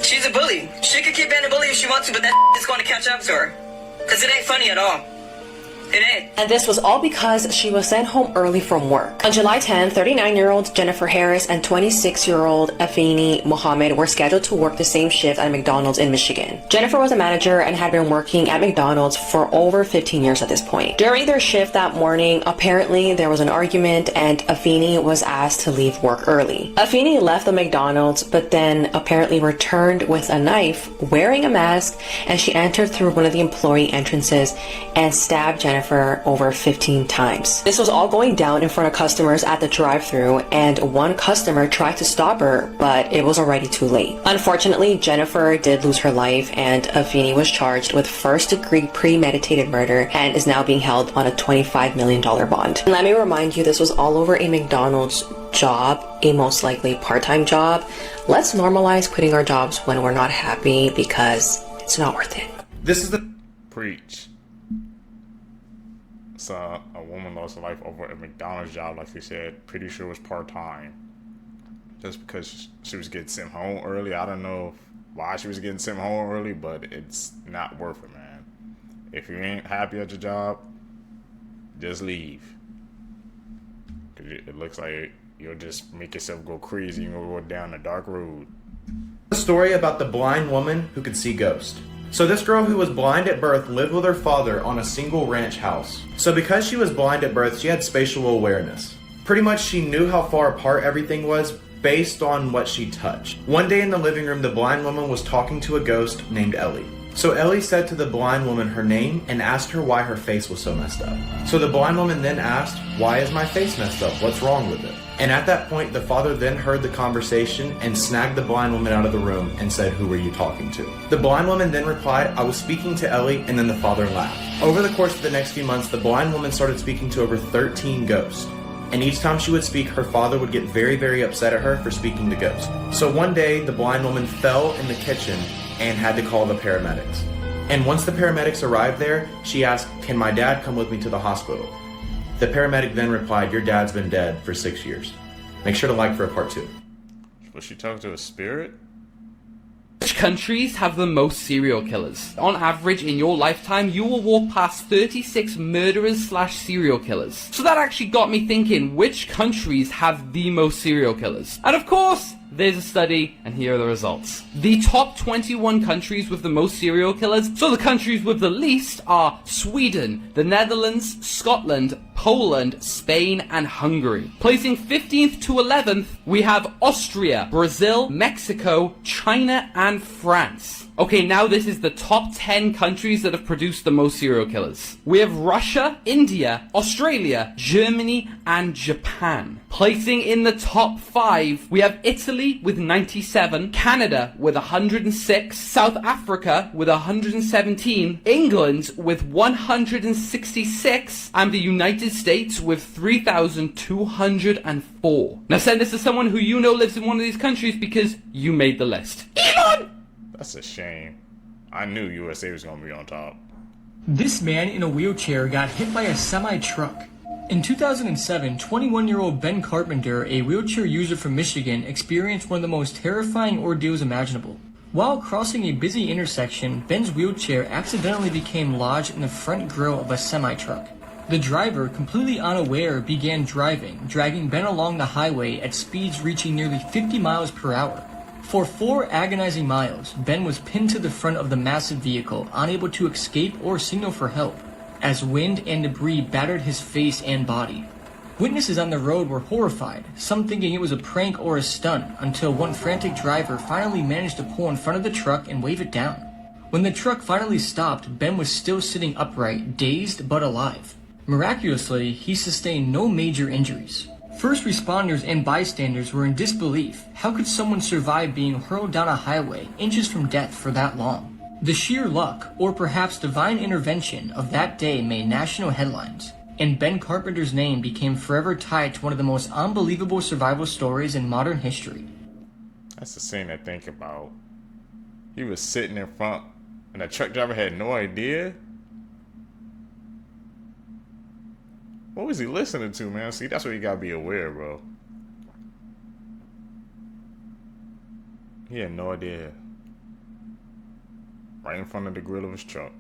She's a bully. She could keep being a bully if she wants to, but that is going to catch up to her. Because it ain't funny at all. It ain't. And this was all because she was sent home early from work. On July 10, 39-year-old Jennifer Harris and 26-year-old Afeni Mohammed were scheduled to work the same shift at McDonald's in Michigan. Jennifer was a manager and had been working at McDonald's for over 15 years at this point. During their shift that morning, apparently there was an argument and Afeni was asked to leave work early. Afeni left the McDonald's but then apparently returned with a knife, wearing a mask, and she entered through one of the employee entrances and stabbed Jennifer over 15 times. This was all going down in front of customers at the drive-thru, and one customer tried to stop her, but it was already too late. Unfortunately, Jennifer did lose her life, and Afeni was charged with first-degree premeditated murder and is now being held on a $25 million bond. And let me remind you, this was all over a McDonald's job, a most likely part-time job. Let's normalize quitting our jobs when we're not happy, because it's not worth it. This is the preach. So a woman lost her life over a McDonald's job, like she said, pretty sure it was part-time. Just because she was getting sent home early. I don't know why she was getting sent home early, but it's not worth it, man. If you ain't happy at your job, just leave. Cause it looks like you'll just make yourself go crazy and go down a dark road. A story about the blind woman who could see ghosts. So this girl who was blind at birth lived with her father on a single ranch house. So because she was blind at birth, she had spatial awareness. Pretty much she knew how far apart everything was based on what she touched. One day in the living room, the blind woman was talking to a ghost named Ellie. So Ellie said to the blind woman her name and asked her why her face was so messed up. So the blind woman then asked, "Why is my face messed up? What's wrong with it?" And at that point, the father then heard the conversation and snagged the blind woman out of the room and said, "Who were you talking to?" The blind woman then replied, "I was speaking to Ellie," and then the father laughed. Over the course of the next few months, the blind woman started speaking to over 13 ghosts. And each time she would speak, her father would get very, very upset at her for speaking to ghosts. So one day, the blind woman fell in the kitchen and had to call the paramedics. And once the paramedics arrived there, she asked, "Can my dad come with me to the hospital?" The paramedic then replied, "Your dad's been dead for 6 years." Make sure to like for a part 2. Was she talking to a spirit? Which countries have the most serial killers? On average, in your lifetime, you will walk past 36 murderers / serial killers. So that actually got me thinking, which countries have the most serial killers? And of course, there's a study, and here are the results. The top 21 countries with the most serial killers, so the countries with the least, are Sweden, the Netherlands, Scotland, Poland, Spain, and Hungary. Placing 15th to 11th, we have Austria, Brazil, Mexico, China, and France. Okay, now this is the top 10 countries that have produced the most serial killers. We have Russia, India, Australia, Germany, and Japan. Placing in the top 5, we have Italy with 97, Canada with 106, South Africa with 117, England with 166, and the United States with 3,204. Now send this to someone who you know lives in one of these countries because you made the list. Elon! That's a shame. I knew USA was gonna be on top. This man in a wheelchair got hit by a semi-truck. In 2007, 21-year-old Ben Carpenter, a wheelchair user from Michigan, experienced one of the most terrifying ordeals imaginable. While crossing a busy intersection, Ben's wheelchair accidentally became lodged in the front grille of a semi-truck. The driver, completely unaware, began driving, dragging Ben along the highway at speeds reaching nearly 50 miles per hour. For 4 agonizing miles, Ben was pinned to the front of the massive vehicle, unable to escape or signal for help, as wind and debris battered his face and body. Witnesses on the road were horrified, some thinking it was a prank or a stunt, until one frantic driver finally managed to pull in front of the truck and wave it down. When the truck finally stopped, Ben was still sitting upright, dazed but alive. Miraculously, he sustained no major injuries. First responders and bystanders were in disbelief. How could someone survive being hurled down a highway, inches from death, for that long? The sheer luck, or perhaps divine intervention, of that day made national headlines, and Ben Carpenter's name became forever tied to one of the most unbelievable survival stories in modern history. That's the scene I think about. He was sitting in front, and the truck driver had no idea. What was he listening to, man? See, that's what you gotta be aware, bro. He had no idea. Right in front of the grill of his truck.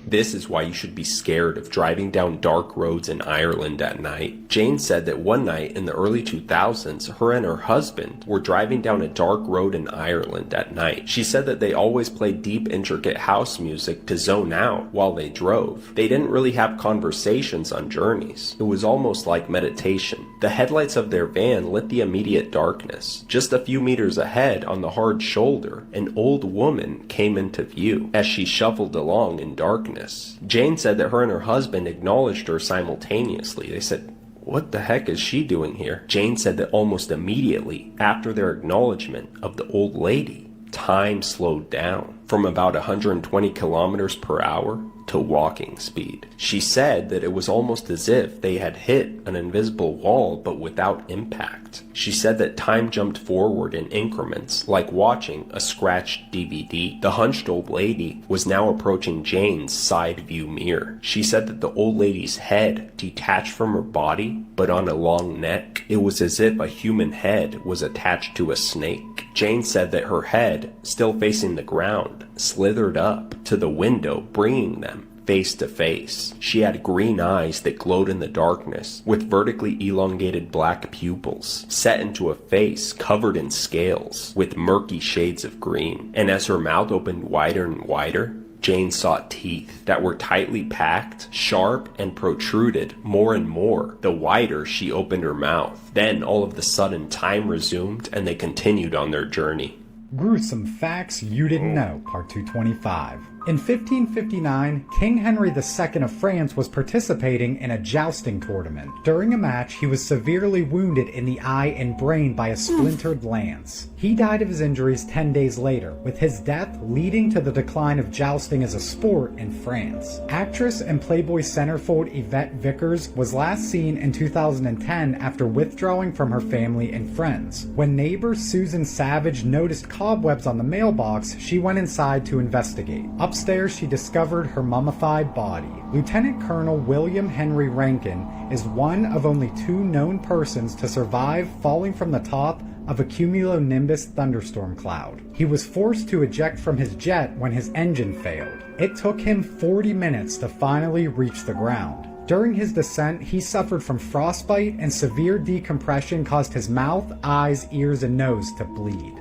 This is why you should be scared of driving down dark roads in Ireland at night. Jane said that one night in the early 2000s, her and her husband were driving down a dark road in Ireland at night. She said that they always played deep, intricate house music to zone out while they drove. They didn't really have conversations on journeys. It was almost like meditation. The headlights of their van lit the immediate darkness. Just a few meters ahead on the hard shoulder, an old woman came into view as she shuffled along in darkness. Jane said that her and her husband acknowledged her simultaneously. They said, "What the heck is she doing here?" Jane said that almost immediately after their acknowledgement of the old lady, time slowed down from about 120 kilometers per hour to walking speed. She said that it was almost as if they had hit an invisible wall but without impact. She said that time jumped forward in increments, like watching a scratched DVD. The hunched old lady was now approaching Jane's side view mirror. She said that the old lady's head detached from her body, but on a long neck. It was as if a human head was attached to a snake. Jane said that her head, still facing the ground, slithered up to the window, bringing them face to face. She had green eyes that glowed in the darkness, with vertically elongated black pupils, set into a face covered in scales, with murky shades of green. And as her mouth opened wider and wider, Jane saw teeth that were tightly packed, sharp, and protruded more and more the wider she opened her mouth. Then, all of a sudden, time resumed, and they continued on their journey. Gruesome Facts You Didn't Know, Part 225. In 1559, King Henry II of France was participating in a jousting tournament. During a match, he was severely wounded in the eye and brain by a splintered lance. He died of his injuries 10 days later, with his death leading to the decline of jousting as a sport in France. Actress and Playboy centerfold Yvette Vickers was last seen in 2010 after withdrawing from her family and friends. When neighbor Susan Savage noticed cobwebs on the mailbox, she went inside to investigate. Upstairs, she discovered her mummified body. Lieutenant Colonel William Henry Rankin is one of only 2 known persons to survive falling from the top of a cumulonimbus thunderstorm cloud. He was forced to eject from his jet when his engine failed. It took him 40 minutes to finally reach the ground. During his descent, he suffered from frostbite, and severe decompression caused his mouth, eyes, ears, and nose to bleed.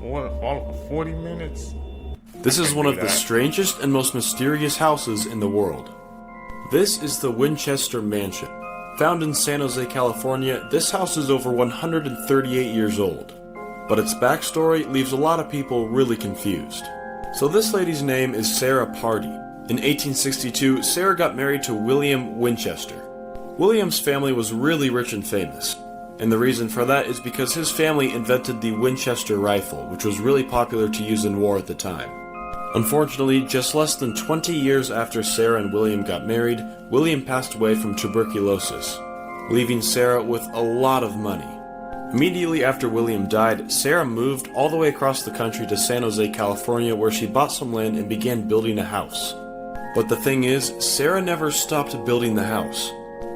All 40 minutes? This is one of the strangest and most mysterious houses in the world. This is the Winchester Mansion. Found in San Jose, California, this house is over 138 years old. But its backstory leaves a lot of people really confused. So this lady's name is Sarah Pardee. In 1862, Sarah got married to William Winchester. William's family was really rich and famous. And the reason for that is because his family invented the Winchester rifle, which was really popular to use in war at the time. Unfortunately, just less than 20 years after Sarah and William got married, William passed away from tuberculosis, leaving Sarah with a lot of money. Immediately after William died, Sarah moved all the way across the country to San Jose, California, where she bought some land and began building a house. But the thing is, Sarah never stopped building the house.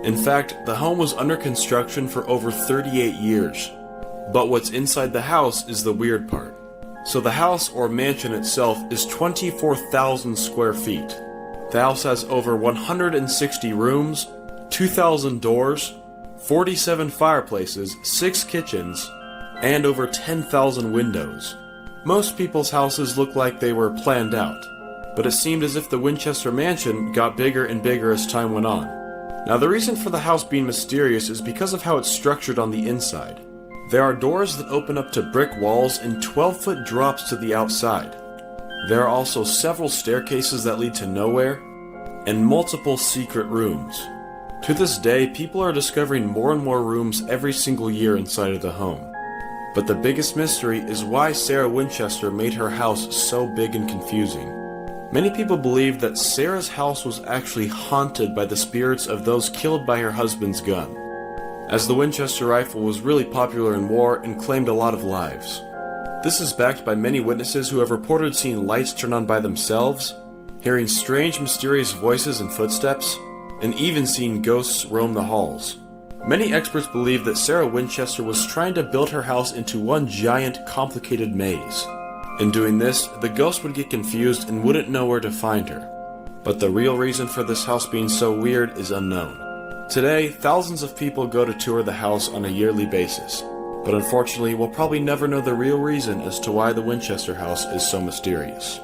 In fact, the home was under construction for over 38 years. But what's inside the house is the weird part. So the house or mansion itself is 24,000 square feet. The house has over 160 rooms, 2,000 doors, 47 fireplaces, 6 kitchens, and over 10,000 windows. Most people's houses look like they were planned out, but it seemed as if the Winchester Mansion got bigger and bigger as time went on. Now the reason for the house being mysterious is because of how it's structured on the inside. There are doors that open up to brick walls and 12-foot drops to the outside. There are also several staircases that lead to nowhere, and multiple secret rooms. To this day, people are discovering more and more rooms every single year inside of the home. But the biggest mystery is why Sarah Winchester made her house so big and confusing. Many people believe that Sarah's house was actually haunted by the spirits of those killed by her husband's gun, as the Winchester rifle was really popular in war and claimed a lot of lives. This is backed by many witnesses who have reported seeing lights turn on by themselves, hearing strange mysterious voices and footsteps, and even seeing ghosts roam the halls. Many experts believe that Sarah Winchester was trying to build her house into one giant, complicated maze. In doing this, the ghost would get confused and wouldn't know where to find her. But the real reason for this house being so weird is unknown. Today, thousands of people go to tour the house on a yearly basis, but unfortunately we'll probably never know the real reason as to why the Winchester house is so mysterious.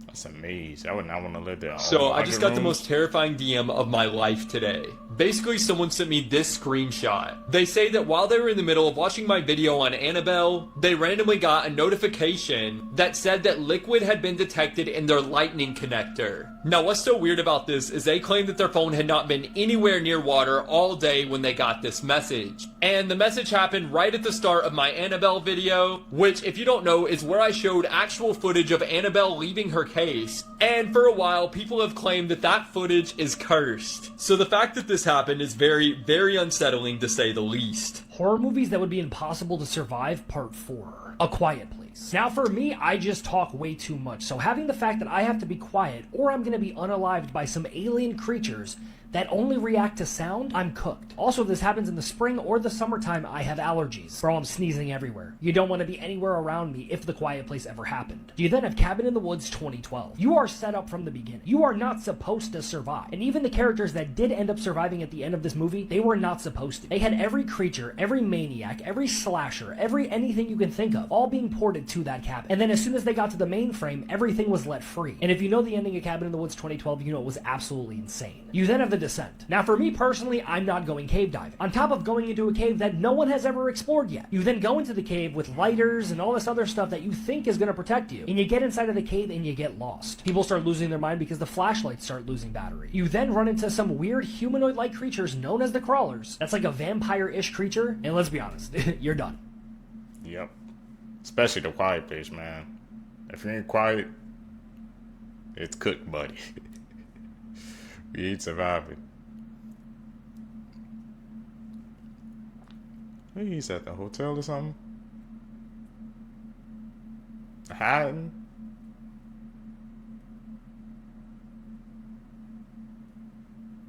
That's a maze. I would not want to live there. So I just got the most terrifying DM of my life today. Basically, someone sent me this screenshot. They say that while they were in the middle of watching my video on Annabelle, they randomly got a notification that said that liquid had been detected in their lightning connector. Now, what's so weird about this is they claimed that their phone had not been anywhere near water all day when they got this message. And the message happened right at the start of my Annabelle video, which, if you don't know, is where I showed actual footage of Annabelle leaving her case. And for a while, people have claimed that that footage is cursed. So the fact that this happened is very, very unsettling to say the least. Horror movies that would be impossible to survive, part 4. A Quiet Place. Now for me, I just talk way too much, so having the fact that I have to be quiet or I'm gonna be unalived by some alien creatures that only react to sound, I'm cooked. Also, if this happens in the spring or the summertime, I have allergies. Bro, I'm sneezing everywhere. You don't want to be anywhere around me if The Quiet Place ever happened. You then have Cabin in the Woods 2012. You are set up from the beginning. You are not supposed to survive. And even the characters that did end up surviving at the end of this movie, they were not supposed to. They had every creature, every maniac, every slasher, every anything you can think of all being ported to that cabin. And then as soon as they got to the mainframe, everything was let free. And if you know the ending of Cabin in the Woods 2012, you know it was absolutely insane. You then have the descent. Now for me personally, I'm not going cave diving. On top of going into a cave that no one has ever explored yet. You then go into the cave with lighters and all this other stuff that you think is going to protect you. And you get inside of the cave and you get lost. People start losing their mind because the flashlights start losing battery. You then run into some weird humanoid-like creatures known as the crawlers. That's like a vampire-ish creature. And let's be honest, you're done. Yep. Especially the quiet place, man. If you ain't quiet, it's cooked, buddy. We ain't surviving. He's at the hotel or something? Hiding?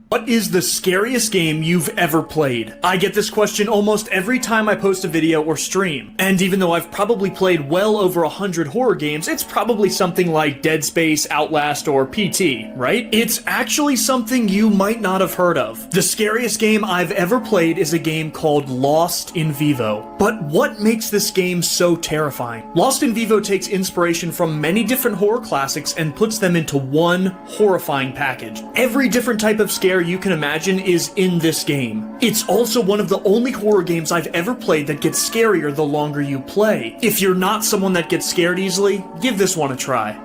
What is the scariest game you've ever played? I get this question almost every time I post a video or stream. And even though I've probably played well over 100 horror games, it's probably something like Dead Space, Outlast, or PT, right? It's actually something you might not have heard of. The scariest game I've ever played is a game called Lost in Vivo. But what makes this game so terrifying? Lost in Vivo takes inspiration from many different horror classics and puts them into one horrifying package. Every different type of scare you can imagine is in this game. It's also one of the only horror games I've ever played that gets scarier the longer you play. If you're not someone that gets scared easily, give this one a try.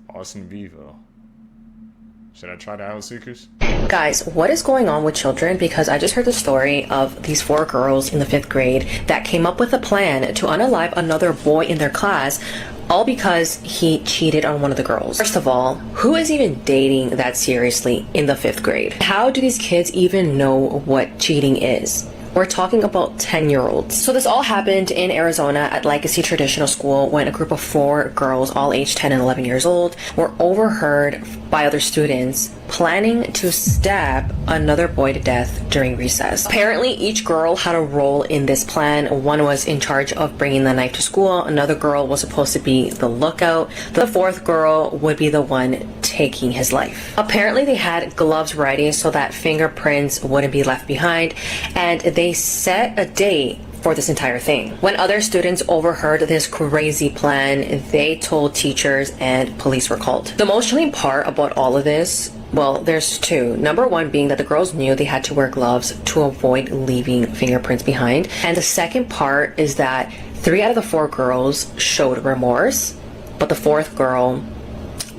Austin Vivo. Should I try the Owl Seekers? Guys, what is going on with children? Because I just heard the story of these 4 girls in the 5th grade that came up with a plan to unalive another boy in their class, all because he cheated on one of the girls. First of all, who is even dating that seriously in the 5th grade? How do these kids even know what cheating is? We're talking about 10-year-olds. So this all happened in Arizona at Legacy Traditional School when a group of 4 girls, all aged 10 and 11 years old, were overheard by other students planning to stab another boy to death during recess. Apparently, each girl had a role in this plan. One was in charge of bringing the knife to school. Another girl was supposed to be the lookout. The 4th girl would be the one taking his life. Apparently, they had gloves ready so that fingerprints wouldn't be left behind, and they set a date for this entire thing. When other students overheard this crazy plan, they told teachers and police were called. The most chilling part about all of this, well, there's 2. Number 1 being that the girls knew they had to wear gloves to avoid leaving fingerprints behind. And the second part is that 3 out of the 4 girls showed remorse, but the 4th girl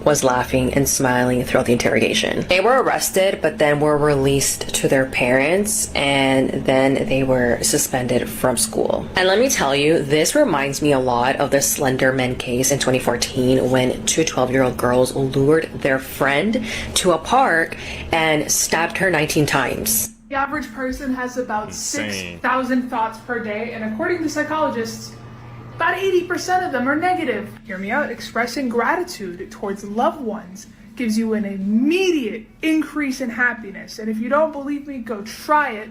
was laughing and smiling throughout the interrogation. They were arrested, but then were released to their parents, and then they were suspended from school. And let me tell you, this reminds me a lot of the Slender Man case in 2014 when 2 12-year-old girls lured their friend to a park and stabbed her 19 times. The average person has about 6,000 thoughts per day, and according to psychologists, about 80% of them are negative. Hear me out. Expressing gratitude towards loved ones gives you an immediate increase in happiness. And if you don't believe me, go try it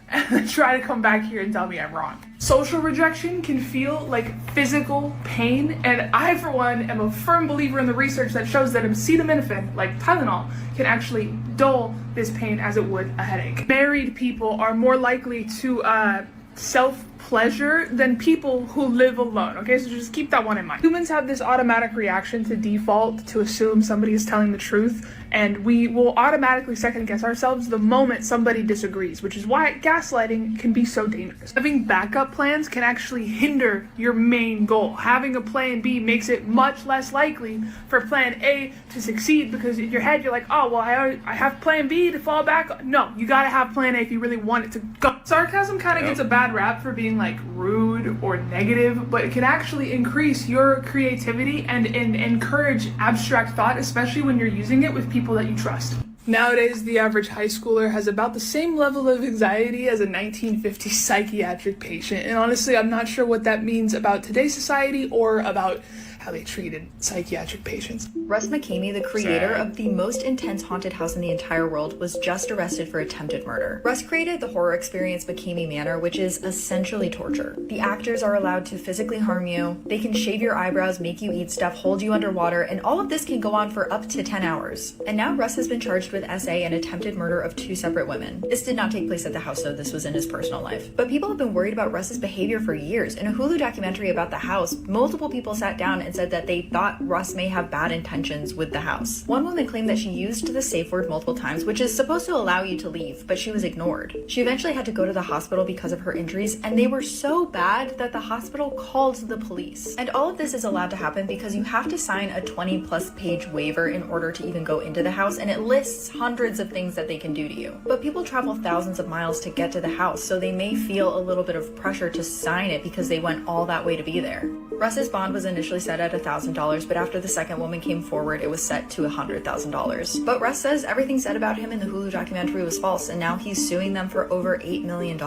and then try to come back here and tell me I'm wrong. Social rejection can feel like physical pain, and I, for one, am a firm believer in the research that shows that acetaminophen, like Tylenol, can actually dull this pain as it would a headache. Married people are more likely to self-pleasure than people who live alone, okay? So just keep that one in mind. Humans have this automatic reaction to default to assume somebody is telling the truth, and we will automatically second-guess ourselves the moment somebody disagrees, which is why gaslighting can be so dangerous. Having backup plans can actually hinder your main goal. Having a plan B makes it much less likely for plan A to succeed, because in your head you're like, oh, well, I have plan B to fall back on. No, you gotta have plan A if you really want it to go. Sarcasm kind of gets a bad rap for being like rude or negative, but it can actually increase your creativity and encourage abstract thought, especially when you're using it with people that you trust. Nowadays, the average high schooler has about the same level of anxiety as a 1950s psychiatric patient, and honestly, I'm not sure what that means about today's society or about how they treated psychiatric patients. Russ McKamey, the creator of the most intense haunted house in the entire world, was just arrested for attempted murder. Russ created the horror experience McKamey Manor, which is essentially torture. The actors are allowed to physically harm you, they can shave your eyebrows, make you eat stuff, hold you underwater, and all of this can go on for up to 10 hours. And now Russ has been charged with SA and attempted murder of 2 separate women. This did not take place at the house, though. This was in his personal life. But people have been worried about Russ's behavior for years. In a Hulu documentary about the house, multiple people sat down and said that they thought Russ may have bad intentions with the house. One woman claimed that she used the safe word multiple times, which is supposed to allow you to leave, but she was ignored. She eventually had to go to the hospital because of her injuries, and they were so bad that the hospital called the police. And all of this is allowed to happen because you have to sign a 20+ page waiver in order to even go into the house, and it lists hundreds of things that they can do to you. But people travel thousands of miles to get to the house, so they may feel a little bit of pressure to sign it because they went all that way to be there. Russ's bond was initially set at $1,000, but after the second woman came forward, it was set to $100,000. But Russ says everything said about him in the Hulu documentary was false, and now he's suing them for over $8 million.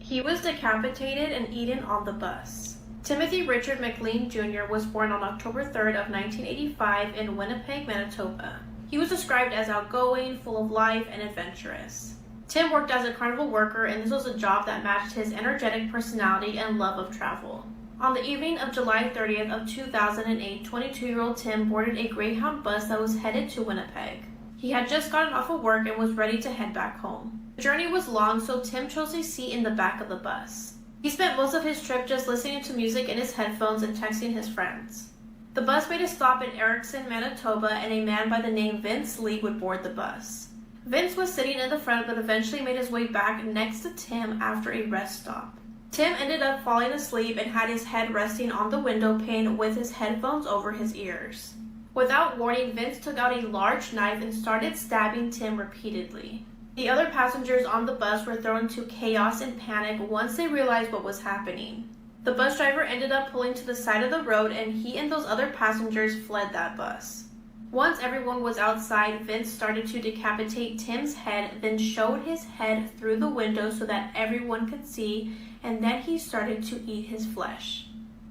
He was decapitated and eaten on the bus. Timothy Richard McLean Jr. was born on October 3rd of 1985 in Winnipeg, Manitoba. He was described as outgoing, full of life, and adventurous. Tim worked as a carnival worker, and this was a job that matched his energetic personality and love of travel. On the evening of July 30th of 2008, 22-year-old Tim boarded a Greyhound bus that was headed to Winnipeg. He had just gotten off of work and was ready to head back home. The journey was long, so Tim chose a seat in the back of the bus. He spent most of his trip just listening to music in his headphones and texting his friends. The bus made a stop in Erickson, Manitoba, and a man by the name Vince Lee would board the bus. Vince was sitting in the front but eventually made his way back next to Tim after a rest stop. Tim ended up falling asleep and had his head resting on the window pane with his headphones over his ears. Without warning, Vince took out a large knife and started stabbing Tim repeatedly. The other passengers on the bus were thrown into chaos and panic once they realized what was happening. The bus driver ended up pulling to the side of the road, and he and those other passengers fled that bus. Once everyone was outside, Vince started to decapitate Tim's head, then showed his head through the window so that everyone could see, and then he started to eat his flesh.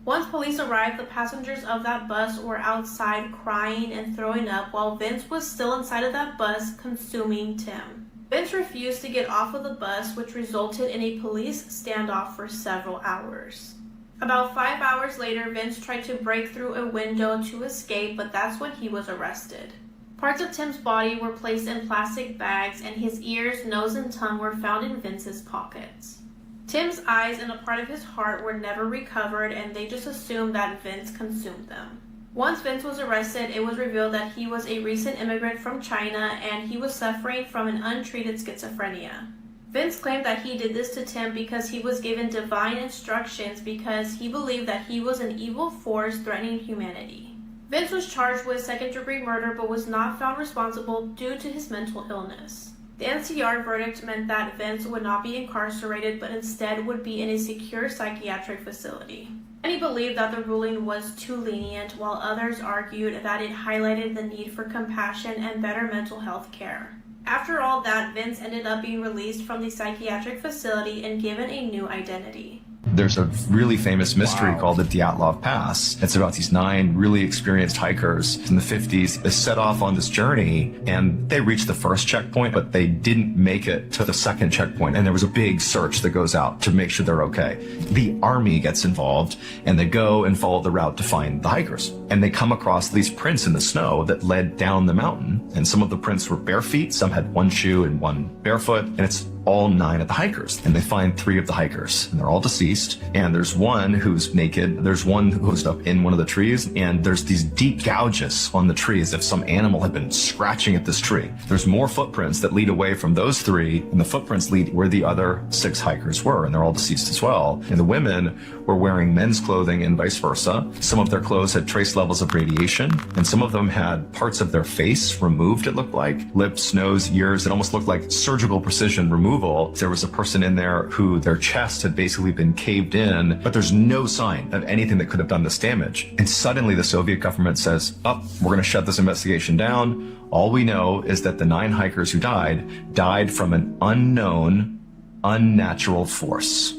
Once police arrived, the passengers of that bus were outside crying and throwing up while Vince was still inside of that bus consuming Tim. Vince refused to get off of the bus, which resulted in a police standoff for several hours. About 5 hours later, Vince tried to break through a window to escape, but that's when he was arrested. Parts of Tim's body were placed in plastic bags, and his ears, nose, and tongue were found in Vince's pockets. Tim's eyes and a part of his heart were never recovered, and they just assumed that Vince consumed them. Once Vince was arrested, it was revealed that he was a recent immigrant from China, and he was suffering from an untreated schizophrenia. Vince claimed that he did this to Tim because he was given divine instructions because he believed that he was an evil force threatening humanity. Vince was charged with second-degree murder but was not found responsible due to his mental illness. The NCR verdict meant that Vince would not be incarcerated but instead would be in a secure psychiatric facility. Many believed that the ruling was too lenient, while others argued that it highlighted the need for compassion and better mental health care. After all that, Vince ended up being released from the psychiatric facility and given a new identity. There's a really famous mystery called the Dyatlov Pass. It's about these 9 really experienced hikers in the 50s. They set off on this journey and they reached the first checkpoint, but they didn't make it to the second checkpoint. And there was a big search that goes out to make sure they're okay. The army gets involved and they go and follow the route to find the hikers. And they come across these prints in the snow that led down the mountain. And some of the prints were bare feet, some had 1 shoe and 1 barefoot. And it's all 9 of the hikers, and they find 3 of the hikers, and they're all deceased, and there's one who's naked, there's one who's up in one of the trees, and there's these deep gouges on the tree as if some animal had been scratching at this tree. There's more footprints that lead away from those 3, and the footprints lead where the other 6 hikers were, and they're all deceased as well. And the women were wearing men's clothing and vice versa. Some of their clothes had trace levels of radiation, and some of them had parts of their face removed, it looked like. Lips, nose, ears, it almost looked like surgical precision removal. There was a person in there who their chest had basically been caved in, but there's no sign of anything that could have done this damage. And suddenly the Soviet government says, we're going to shut this investigation down. All we know is that the 9 hikers who died from an unknown, unnatural force.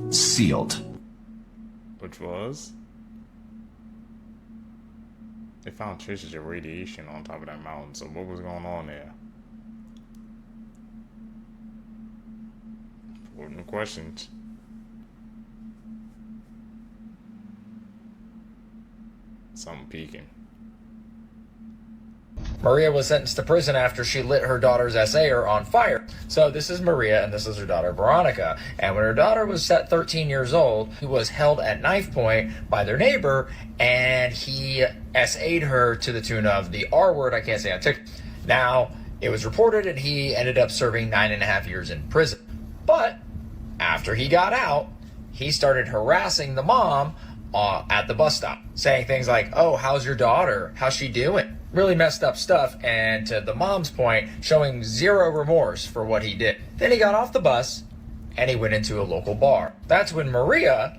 Sealed. Which was? They found traces of radiation on top of that mountain, so what was going on there? Important questions. Something peeking. Maria was sentenced to prison after she lit her daughter's essayer on fire. So this is Maria, and this is her daughter Veronica. And when her daughter was set 13 years old, he was held at knife point by their neighbor, and he essayed her to the tune of the R word I can't say on TikTok. Now, it was reported that he ended up serving 9.5 years in prison. But after he got out, he started harassing the mom at the bus stop, saying things like, "Oh, how's your daughter? How's she doing?" Really messed up stuff, and to the mom's point, showing zero remorse for what he did. Then he got off the bus, and he went into a local bar. That's when Maria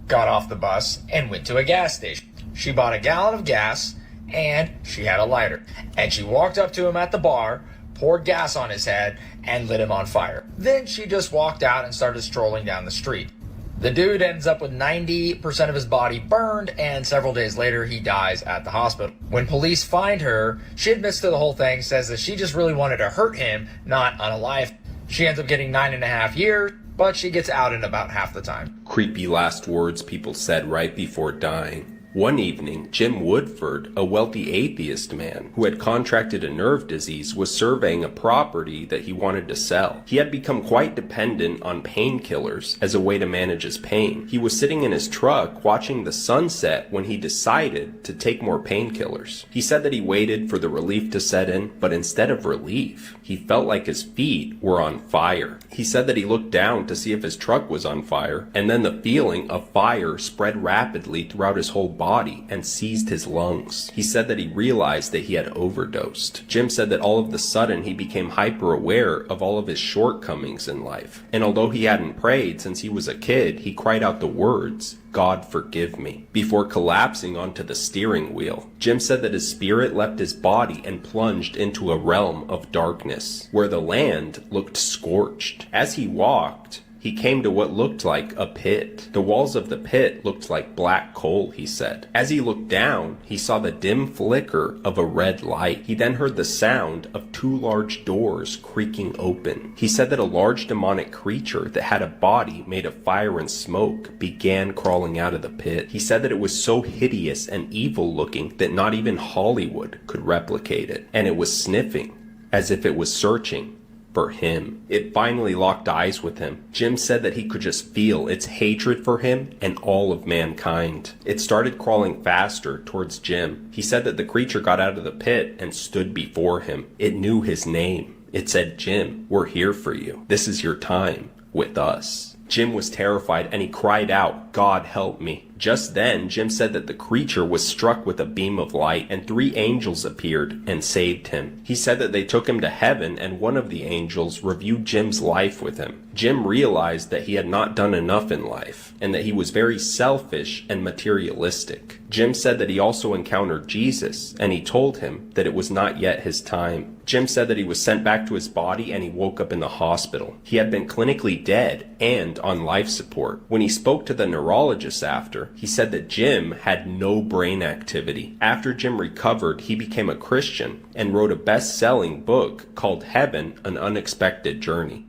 got off the bus and went to a gas station. She bought a gallon of gas, and she had a lighter. And she walked up to him at the bar, poured gas on his head, and lit him on fire. Then she just walked out and started strolling down the street. The dude ends up with 90% of his body burned, and several days later, he dies at the hospital. When police find her, she admits to the whole thing, says that she just really wanted to hurt him, not unalive. She ends up getting 9.5 years, but she gets out in about half the time. Creepy last words people said right before dying. One evening, Jim Woodford, a wealthy atheist man who had contracted a nerve disease, was surveying a property that he wanted to sell. He had become quite dependent on painkillers as a way to manage his pain. He was sitting in his truck watching the sunset when he decided to take more painkillers. He said that he waited for the relief to set in, but instead of relief, he felt like his feet were on fire. He said that he looked down to see if his truck was on fire, and then the feeling of fire spread rapidly throughout his whole body and seized his lungs. He said that he realized that he had overdosed. Jim said that all of a sudden he became hyper aware of all of his shortcomings in life. And although he hadn't prayed since he was a kid, he cried out the words, "God forgive me," before collapsing onto the steering wheel. Jim said that his spirit left his body and plunged into a realm of darkness, where the land looked scorched. As he walked, he came to what looked like a pit. The walls of the pit looked like black coal, he said. As he looked down, he saw the dim flicker of a red light. He then heard the sound of two large doors creaking open. He said that a large demonic creature that had a body made of fire and smoke began crawling out of the pit. He said that it was so hideous and evil looking that not even Hollywood could replicate it. And it was sniffing, as if it was searching for him. It finally locked eyes with him. Jim said that he could just feel its hatred for him and all of mankind. It started crawling faster towards Jim. He said that the creature got out of the pit and stood before him. It knew his name. It said, "Jim, we're here for you. This is your time with us." Jim was terrified and he cried out, "God help me." Just then, Jim said that the creature was struck with a beam of light and 3 angels appeared and saved him. He said that they took him to heaven and one of the angels reviewed Jim's life with him. Jim realized that he had not done enough in life and that he was very selfish and materialistic. Jim said that he also encountered Jesus and he told him that it was not yet his time. Jim said that he was sent back to his body and he woke up in the hospital. He had been clinically dead and on life support. When he spoke to the neurologist after, he said that Jim had no brain activity. After Jim recovered, he became a Christian and wrote a best-selling book called Heaven, An Unexpected Journey.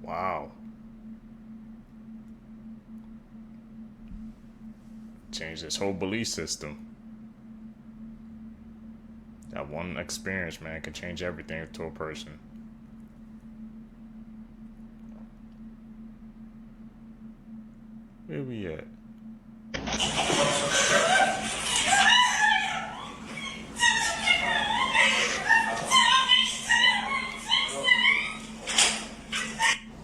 Wow. Changed his whole belief system. That one experience, man, can change everything to a person. Where we at?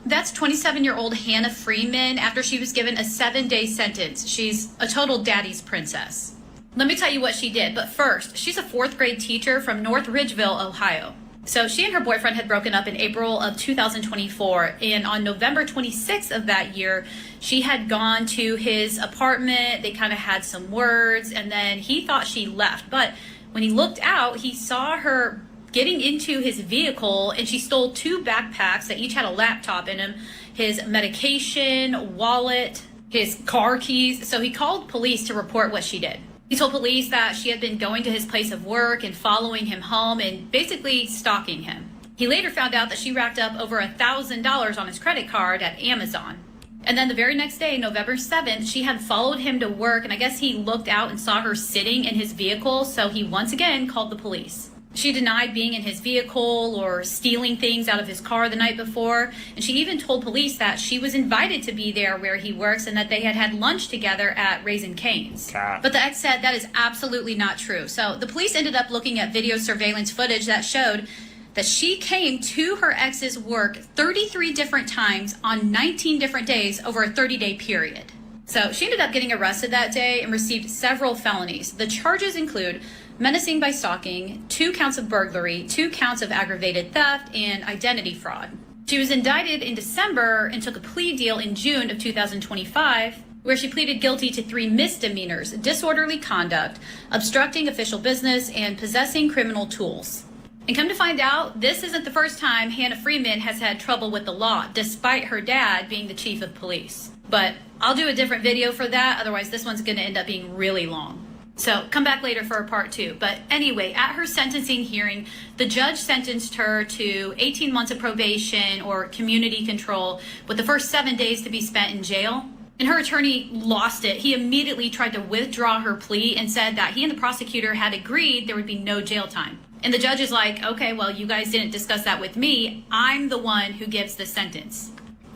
That's 27-year-old Hannah Freeman after she was given a 7-day sentence. She's a total daddy's princess. Let me tell you what she did, but first, she's a 4th grade teacher from North Ridgeville, Ohio. So she and her boyfriend had broken up in April of 2024, and on November 26th of that year, she had gone to his apartment. They kind of had some words, and then he thought she left. But when he looked out, he saw her getting into his vehicle, and she stole 2 backpacks that each had a laptop in them, his medication, wallet, his car keys. So he called police to report what she did. He told police that she had been going to his place of work and following him home and basically stalking him. He later found out that she racked up over $1,000 on his credit card at Amazon. And then the very next day, November 7th, she had followed him to work, and I guess he looked out and saw her sitting in his vehicle, so he once again called the police. She denied being in his vehicle or stealing things out of his car the night before, and she even told police that she was invited to be there where he works and that they had had lunch together at Raising Cane's. But the ex said that is absolutely not true. So the police ended up looking at video surveillance footage that showed that she came to her ex's work 33 different times on 19 different days over a 30-day period. So she ended up getting arrested that day and received several felonies. The charges include menacing by stalking, 2 counts of burglary, 2 counts of aggravated theft, and identity fraud. She was indicted in December and took a plea deal in June of 2025, where she pleaded guilty to 3 misdemeanors: disorderly conduct, obstructing official business, and possessing criminal tools. And come to find out, this isn't the first time Hannah Freeman has had trouble with the law, despite her dad being the chief of police. But I'll do a different video for that, otherwise this one's going to end up being really long. So come back later for a part 2. But anyway, at her sentencing hearing, the judge sentenced her to 18 months of probation or community control, with the first 7 days to be spent in jail. And her attorney lost it. He immediately tried to withdraw her plea and said that he and the prosecutor had agreed there would be no jail time. And the judge is like, okay, well, you guys didn't discuss that with me. I'm the one who gives the sentence.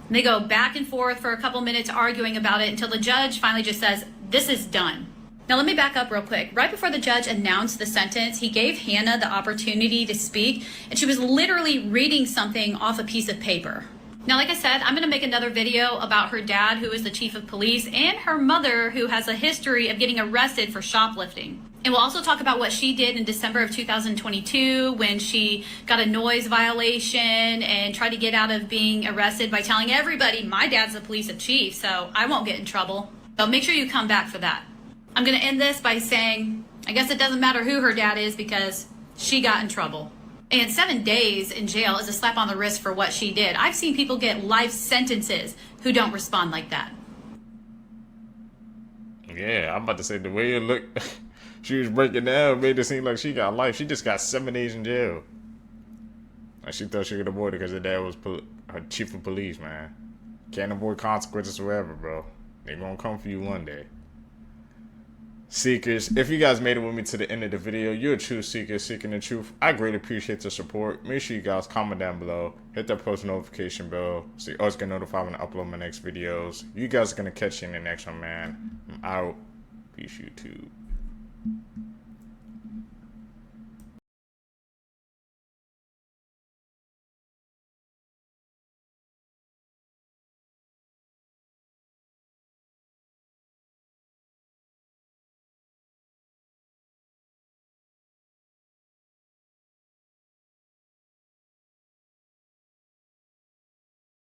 And they go back and forth for a couple minutes arguing about it until the judge finally just says, this is done. Now let me back up real quick. Right before the judge announced the sentence, he gave Hannah the opportunity to speak, and she was literally reading something off a piece of paper. Now, like I said, I'm going to make another video about her dad, who is the chief of police, and her mother, who has a history of getting arrested for shoplifting. And we'll also talk about what she did in December of 2022 when she got a noise violation and tried to get out of being arrested by telling everybody, my dad's the police chief, so I won't get in trouble. So make sure you come back for that. I'm going to end this by saying, I guess it doesn't matter who her dad is because she got in trouble. And 7 days in jail is a slap on the wrist for what she did. I've seen people get life sentences who don't respond like that. Yeah, I'm about to say, the way it looked, she was breaking down, made it seem like she got life. She just got 7 days in jail. Like, she thought she could avoid it because her dad was her chief of police, man. Can't avoid consequences forever, bro. They gonna come for you one day. Seekers, if you guys made it with me to the end of the video, you're a true seeker seeking the truth. I greatly appreciate the support. Make sure you guys comment down below, hit that post notification bell so you always get notified when I upload my next videos. You guys are gonna catch you in the next one, man. I'm out. Peace, YouTube.